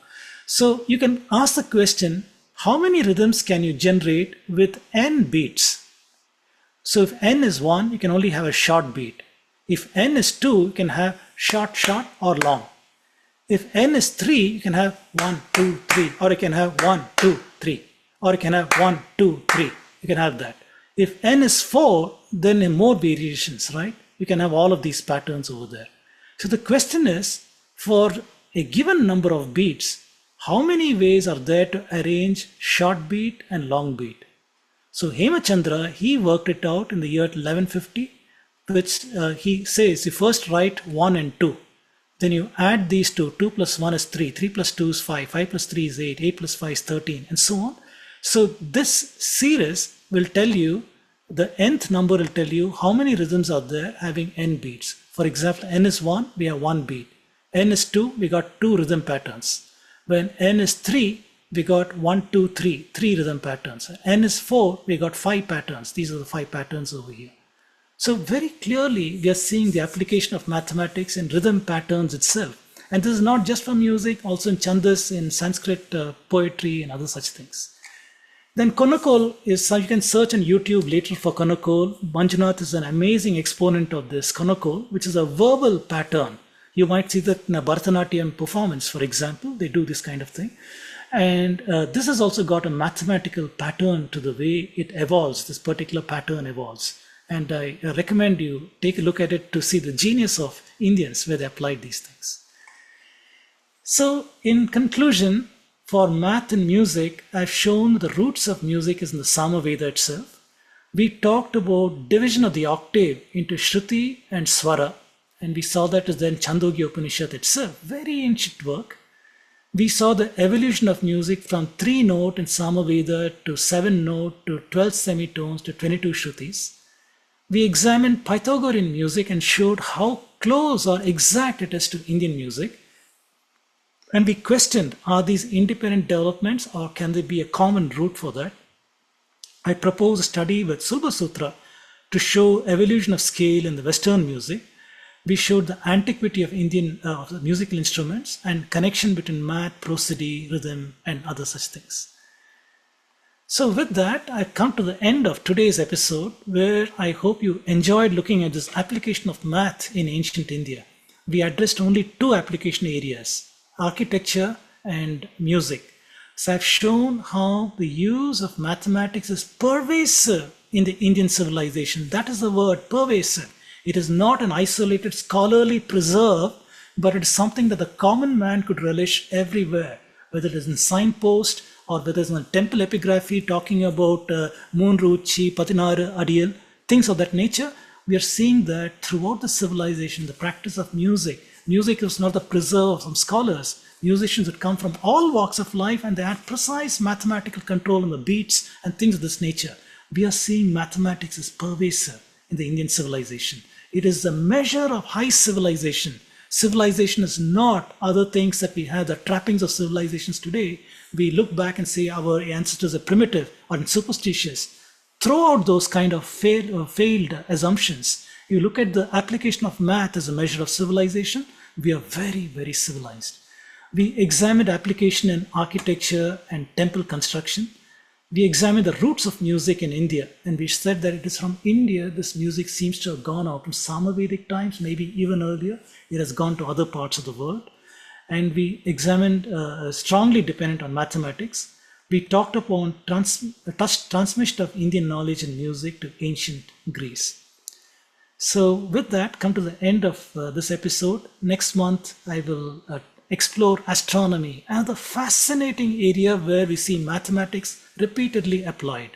So you can ask the question, how many rhythms can you generate with n beats? So if n is 1, you can only have a short beat. If n is 2, you can have short, or long. If n is 3, you can have 1, 2, 3, or you can have 1, 2, 3, or you can have 1, 2, 3. You can have that. If n is 4, then in more variations, right? You can have all of these patterns over there. So the question is, for a given number of beats, how many ways are there to arrange short beat and long beat? So Hemachandra, he worked it out in the year 1150, which he says you first write 1 and 2. Then you add these two, 2 plus 1 is 3, 3 plus 2 is 5, 5 plus 3 is 8, 8 plus 5 is 13, and so on. So this series will tell you, the nth number will tell you how many rhythms are there having n beats. For example, n is 1, we have 1 beat. N is 2, we got 2 rhythm patterns. When n is 3, we got 1, 2, 3, 3 rhythm patterns. N is 4, we got 5 patterns. These are the 5 patterns over here. So very clearly, we are seeing the application of mathematics in rhythm patterns itself. And this is not just for music, also in chandas, in Sanskrit poetry and other such things. Then Konukol is, you can search on YouTube later for Konukol. Manjunath is an amazing exponent of this Konukol, which is a verbal pattern. You might see that in a Bharatanatyam performance, for example, they do this kind of thing. And this has also got a mathematical pattern to the way it evolves, this particular pattern evolves. And I recommend you take a look at it to see the genius of Indians where they applied these things. So in conclusion, for math and music, I've shown the roots of music is in the Samaveda itself. We talked about division of the octave into Shruti and Swara, and we saw that is then Chandogya Upanishad itself, very ancient work. We saw the evolution of music from 3-note in Samaveda to 7-note to 12 semitones to 22 Shrutis. We examined Pythagorean music and showed how close or exact it is to Indian music. And we questioned, are these independent developments or can there be a common root for that? I proposed a study with Sulba Sutra to show evolution of scale in the Western music. We showed the antiquity of Indian of the musical instruments and connection between math, prosody, rhythm, and other such things. So with that, I come to the end of today's episode, where I hope you enjoyed looking at this application of math in ancient India. We addressed only two application areas, architecture and music. So I've shown how the use of mathematics is pervasive in the Indian civilization. That is the word, pervasive. It is not an isolated scholarly preserve, but it is something that the common man could relish everywhere, whether it is in signpost or whether it's in temple epigraphy talking about moon ruchi, patinaru, adiyal, things of that nature. We are seeing that throughout the civilization, the practice of music. Music is not the preserve of some scholars. Musicians would come from all walks of life, and they had precise mathematical control on the beats and things of this nature. We are seeing mathematics as pervasive in the Indian civilization. It is the measure of high civilization. Civilization is not other things that we have, the trappings of civilizations today. We look back and say our ancestors are primitive or superstitious. Throw out those kind of failed assumptions. You look at the application of math as a measure of civilization, we are very, very civilized. We examined application in architecture and temple construction. We examined the roots of music in India, and we said that it is from India this music seems to have gone out from Samavedic times, maybe even earlier. It has gone to other parts of the world. And we examined strongly dependent on mathematics. We talked upon transmission of Indian knowledge and music to ancient Greece. So with that, come to the end of this episode. Next month, I will explore astronomy, another fascinating area where we see mathematics repeatedly applied.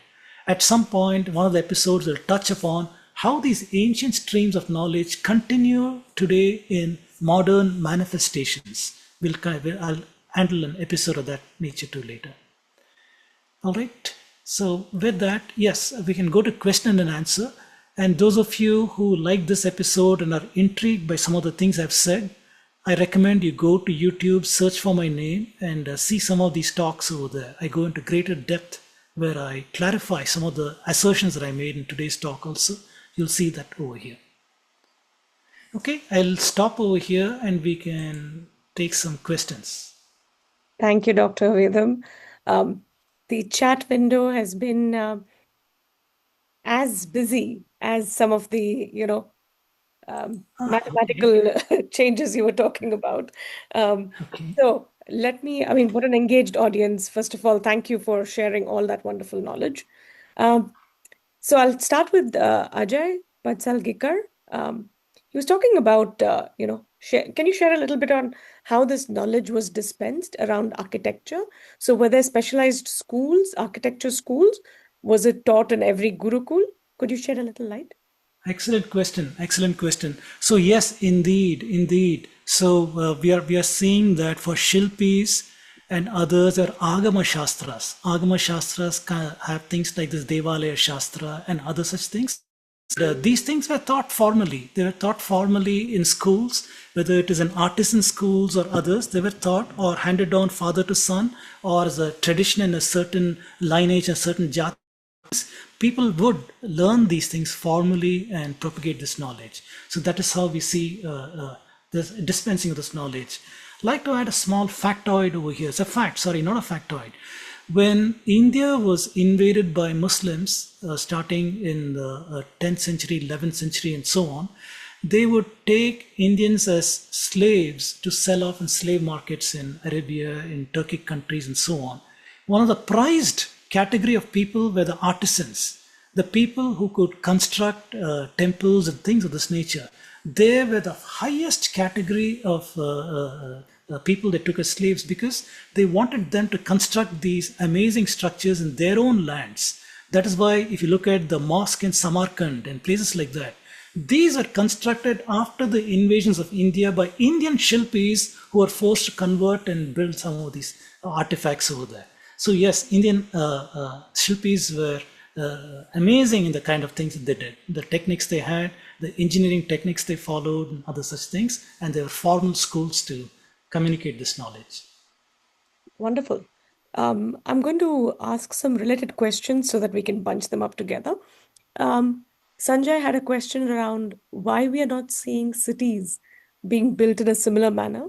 At some point, one of the episodes will touch upon how these ancient streams of knowledge continue today in modern manifestations. I'll handle an episode of that nature too later. All right. So with that, yes, we can go to question and answer. And those of you who like this episode and are intrigued by some of the things I've said, I recommend you go to YouTube, search for my name, and see some of these talks over there. I go into greater depth where I clarify some of the assertions that I made in today's talk also. You'll see that over here. Okay, I'll stop over here and we can take some questions. Thank you, Dr. Vedam. The chat window has been as busy as some of the, mathematical changes you were talking about. Okay. So what an engaged audience. First of all, thank you for sharing all that wonderful knowledge. So I'll start with Ajay Patsalgikar. He was talking about, can you share a little bit on how this knowledge was dispensed around architecture? So were there specialized schools, architecture schools? Was it taught in every Gurukul? Could you shed a little light? Excellent question. Excellent question. So yes, indeed. So we are seeing that for Shilpis and others are Agama Shastras. Agama Shastras have things like this Devalaya Shastra and other such things. These things were taught formally. They were taught formally in schools, whether it is in artisan schools or others. They were taught or handed down father to son, or as a tradition in a certain lineage, a certain jat. People would learn these things formally and propagate this knowledge. So that is how we see this dispensing of this knowledge. I'd like to add a small factoid over here. It's a fact, sorry, not a factoid. When India was invaded by Muslims, starting in the 10th century, 11th century, and so on, they would take Indians as slaves to sell off in slave markets in Arabia, in Turkic countries, and so on. One of the prized category of people were the artisans, the people who could construct temples and things of this nature. They were the highest category of people they took as slaves, because they wanted them to construct these amazing structures in their own lands. That is why if you look at the mosque in Samarkand and places like that, these are constructed after the invasions of India by Indian Shilpis who were forced to convert and build some of these artifacts over there. So yes, Indian Shilpis were amazing in the kind of things that they did, the techniques they had, the engineering techniques they followed, and other such things, and there were formal schools to communicate this knowledge. Wonderful. I'm going to ask some related questions so that we can bunch them up together. Sanjay had a question around why we are not seeing cities being built in a similar manner.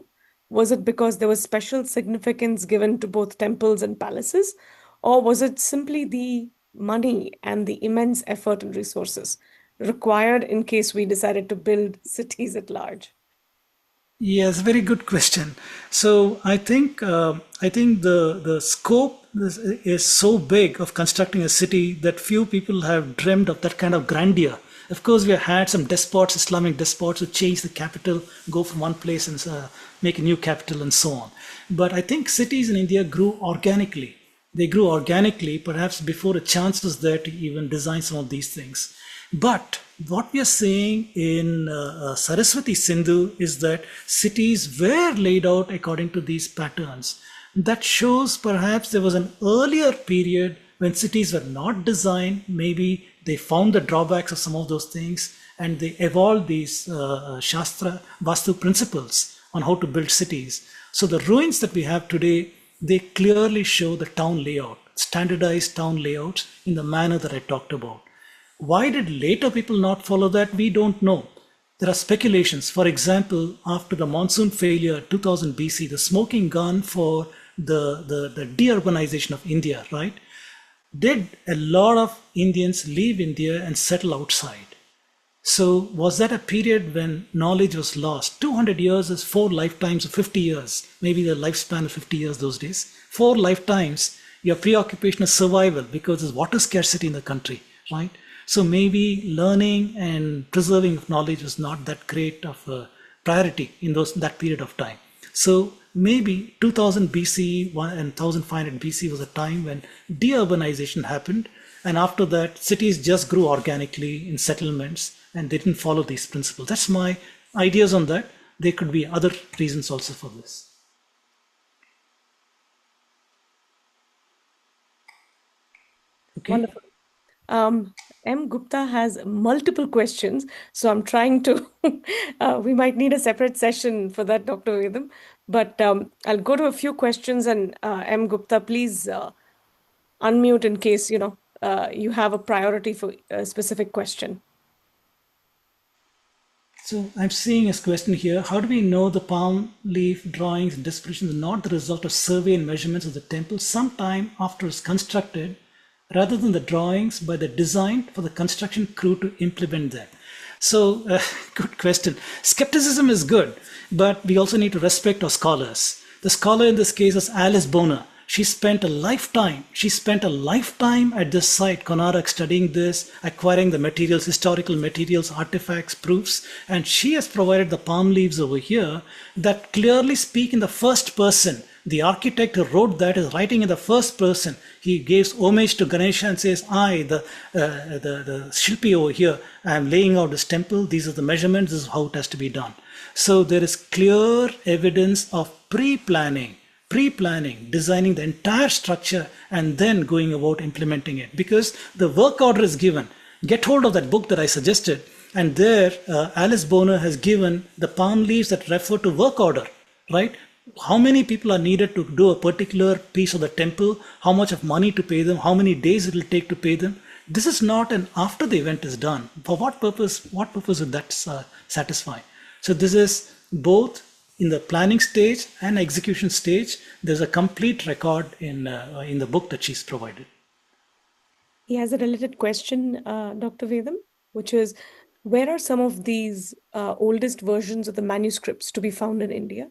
Was it because there was special significance given to both temples and palaces, or was it simply the money and the immense effort and resources required in case we decided to build cities at large? Yes, very good question. So I think the scope is so big of constructing a city that few people have dreamed of that kind of grandeur. Of course, we have had some despots, Islamic despots, who change the capital, go from one place and make a new capital, and so on. But I think cities in India grew organically. They grew organically, perhaps before a chance was there to even design some of these things. But what we are seeing in Saraswati Sindhu is that cities were laid out according to these patterns. That shows perhaps there was an earlier period when cities were not designed. Maybe they found the drawbacks of some of those things and they evolved these Shastra Vastu principles on how to build cities. So the ruins that we have today, they clearly show the town layout, standardized town layouts in the manner that I talked about. Why did later people not follow that? We don't know. There are speculations. For example, after the monsoon failure, 2000 BC, the smoking gun for the deurbanization of India, right? Did a lot of Indians leave India and settle outside? So was that a period when knowledge was lost? 200 years is 4 lifetimes of 50 years, maybe the lifespan of 50 years those days. 4 lifetimes, your preoccupation is survival because there's water scarcity in the country, right? So maybe learning and preserving of knowledge was not that great of a priority in that period of time. So maybe 2000 BC and 1500 BC was a time when deurbanization happened, and after that cities just grew organically in settlements and they didn't follow these principles. That's my ideas on that. There could be other reasons also for this. Okay. Wonderful. M. Gupta has multiple questions, so I'm trying to. We might need a separate session for that, Dr. Vedam. But I'll go to a few questions, and M. Gupta, please unmute in case you have a priority for a specific question. So I'm seeing a question here. How do we know the palm leaf drawings and descriptions are not the result of survey and measurements of the temple sometime after it's constructed, rather than the drawings by the design for the construction crew to implement them? So, good question. Skepticism is good, but we also need to respect our scholars. The scholar in this case is Alice Boner. She spent a lifetime at this site, Konark, studying this, acquiring the materials, historical materials, artifacts, proofs, and she has provided the palm leaves over here that clearly speak in the first person. The architect who wrote that is writing in the first person. He gives homage to Ganesha and says, I, the Shilpi over here, I am laying out this temple. These are the measurements. This is how it has to be done. So there is clear evidence of pre-planning, designing the entire structure and then going about implementing it. Because the work order is given. Get hold of that book that I suggested. And there, Alice Boner has given the palm leaves that refer to work order, right? How many people are needed to do a particular piece of the temple, how much of money to pay them, how many days it will take to pay them. This is not an after the event is done. For what purpose would that satisfy? So this is both in the planning stage and execution stage. There's a complete record in the book that she's provided. He has a related question, Dr. Vedam, which is, where are some of these oldest versions of the manuscripts to be found in India?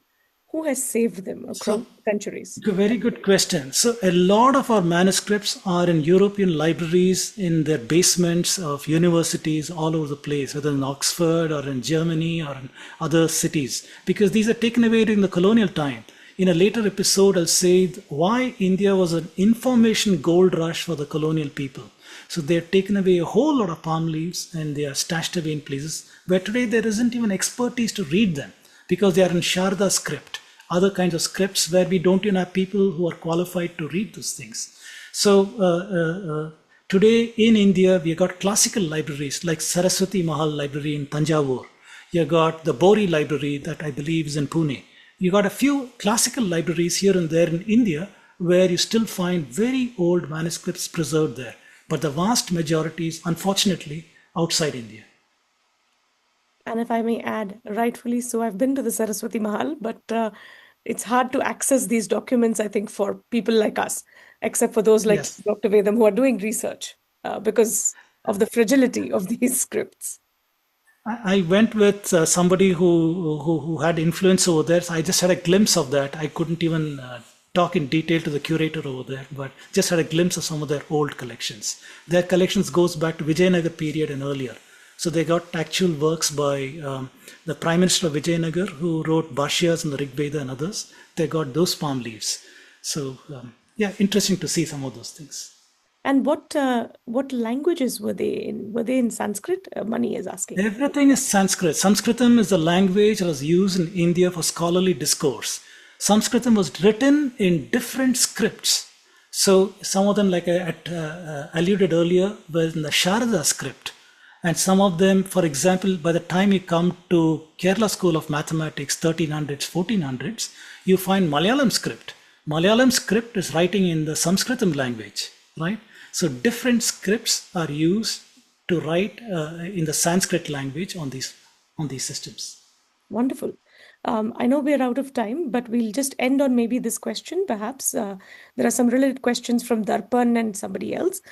Who has saved them across centuries? A very good question. So a lot of our manuscripts are in European libraries in their basements of universities all over the place, whether in Oxford or in Germany or in other cities, because these are taken away during the colonial time. In a later episode, I'll say why India was an information gold rush for the colonial people. So they're taken away a whole lot of palm leaves and they are stashed away in places where today there isn't even expertise to read them because they are in Sharda script, other kinds of scripts where we don't even have people who are qualified to read those things. So today in India, we have got classical libraries like Saraswati Mahal Library in Tanjavur. You got the Bori Library that I believe is in Pune. You got a few classical libraries here and there in India where you still find very old manuscripts preserved there. But the vast majorities, unfortunately, outside India. And if I may add, rightfully so, I've been to the Saraswati Mahal, but it's hard to access these documents, I think, for people like us, except for those like Yes. Dr. Vedam who are doing research because of the fragility of these scripts. I went with somebody who had influence over there. So I just had a glimpse of that. I couldn't even talk in detail to the curator over there, but just had a glimpse of some of their old collections. Their collections goes back to Vijayanagar period and earlier. So they got actual works by the Prime Minister of Vijayanagar, who wrote Bhashyas and the Rig Veda and others. They got those palm leaves. So yeah, interesting to see some of those things. And what languages were they in? Were they in Sanskrit? Mani is asking. Everything is Sanskrit. Sanskritam is the language that was used in India for scholarly discourse. Sanskritam was written in different scripts. So some of them, like I alluded earlier, were in the Sharada script. And some of them, for example, by the time you come to Kerala School of Mathematics, 1300s, 1400s, you find Malayalam script. Malayalam script is writing in the Sanskritam language, right? So different scripts are used to write in the Sanskrit language on these systems. Wonderful. I know we're out of time, but we'll just end on maybe this question. Perhaps there are some related questions from Darpan and somebody else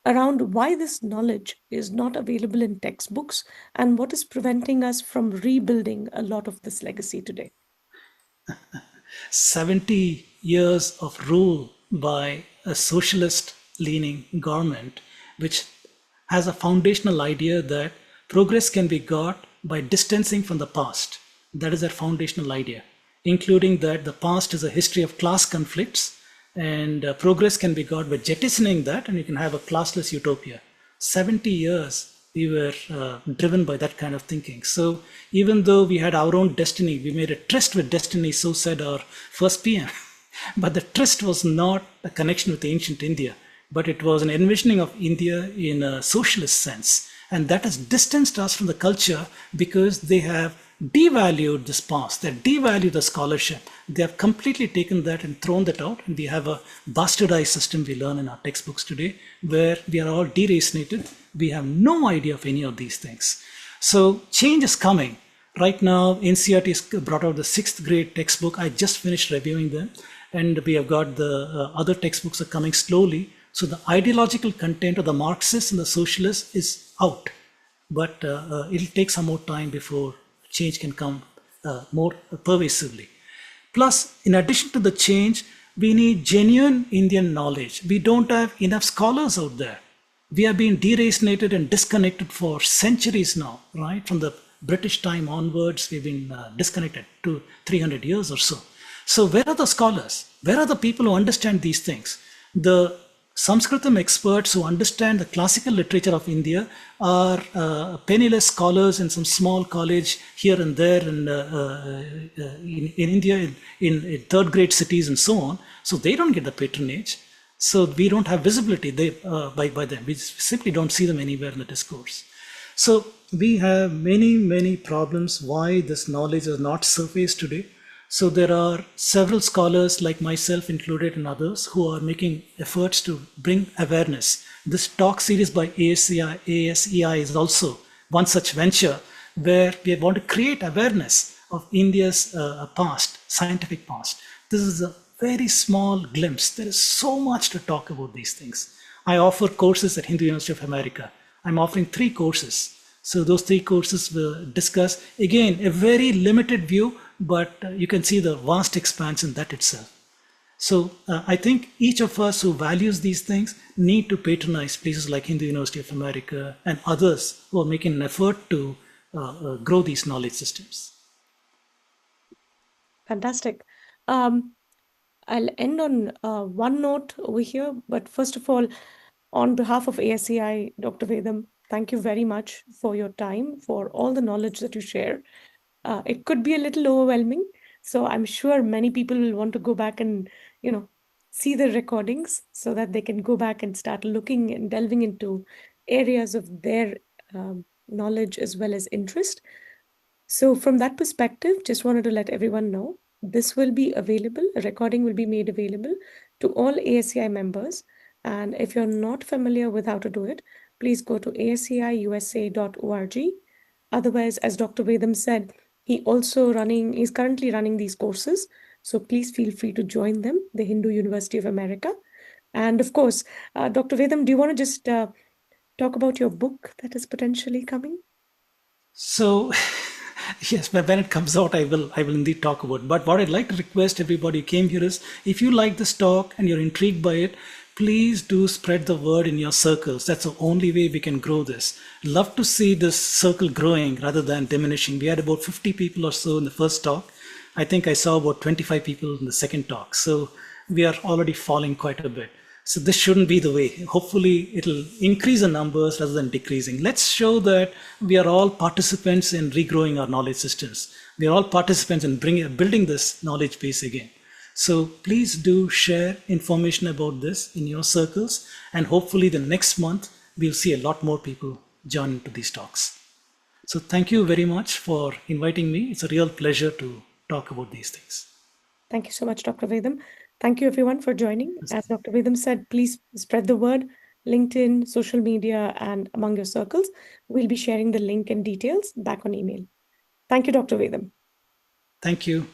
around why this knowledge is not available in textbooks and what is preventing us from rebuilding a lot of this legacy today. 70 years of rule by a socialist leaning government, which has a foundational idea that progress can be got by distancing from the past. That is their foundational idea, including that the past is a history of class conflicts, and progress can be got by jettisoning that, and you can have a classless utopia. 70 years we were driven by that kind of thinking. So even though we had our own destiny, we made a tryst with destiny, so said our first PM. But the tryst was not a connection with ancient India, but it was an envisioning of India in a socialist sense. And that has distanced us from the culture because they have devalued this past, they devalued the scholarship. They have completely taken that and thrown that out. And we have a bastardized system we learn in our textbooks today, where we are all deracinated. We have no idea of any of these things. So change is coming. Right now, NCERT has brought out the 6th grade textbook. I just finished reviewing them. And we have got the other textbooks are coming slowly. So the ideological content of the Marxists and the socialists is out. But it'll take some more time before change can come more pervasively. Plus, in addition to the change, we need genuine Indian knowledge. We don't have enough scholars out there. We have been deracinated and disconnected for centuries now, right? From the British time onwards, we've been disconnected to 300 years or so. So where are the scholars? Where are the people who understand these things? The Sanskritam experts who understand the classical literature of India are penniless scholars in some small college here and there in India, in third grade cities and so on. So they don't get the patronage. So we don't have visibility by them. We simply don't see them anywhere in the discourse. So we have many problems why this knowledge is not surfaced today. So there are several scholars like myself included and others who are making efforts to bring awareness. This talk series by ASEI is also one such venture where we want to create awareness of India's past, scientific past. This is a very small glimpse. There is so much to talk about these things. I offer courses at Hindu University of America. I'm offering 3 courses. So those 3 courses will discuss, again, a very limited view, but you can see the vast expanse in that itself. So I think each of us who values these things need to patronize places like Hindu University of America and others who are making an effort to grow these knowledge systems. Fantastic. I'll end on one note over here, but first of all, on behalf of ASEI, Dr. Vedam, thank you very much for your time, for all the knowledge that you share. It could be a little overwhelming, so I'm sure many people will want to go back and, see the recordings so that they can go back and start looking and delving into areas of their knowledge as well as interest. So from that perspective, just wanted to let everyone know this will be available, a recording will be made available to all ASEI members. And if you're not familiar with how to do it, please go to aseiusa.org. Otherwise, as Dr. Vedam said, he's currently running these courses. So please feel free to join them, the Hindu University of America. And of course, Dr. Vedam, do you want to just talk about your book that is potentially coming? So, yes, but when it comes out, I will indeed talk about it. But what I'd like to request everybody who came here is, if you like this talk and you're intrigued by it, please do spread the word in your circles. That's the only way we can grow this. Love to see this circle growing rather than diminishing. We had about 50 people or so in the first talk. I think I saw about 25 people in the second talk. So we are already falling quite a bit. So this shouldn't be the way. Hopefully it'll increase the numbers rather than decreasing. Let's show that we are all participants in regrowing our knowledge systems. We are all participants in building this knowledge base again. So please do share information about this in your circles, and hopefully the next month we'll see a lot more people join into these talks. So thank you very much for inviting me. It's a real pleasure to talk about these things. Thank you so much, Dr. Vedam. Thank you everyone for joining. As Dr. Vedam said, please spread the word, LinkedIn, social media, and among your circles. We'll be sharing the link and details back on email. Thank you, Dr. Vedam. Thank you.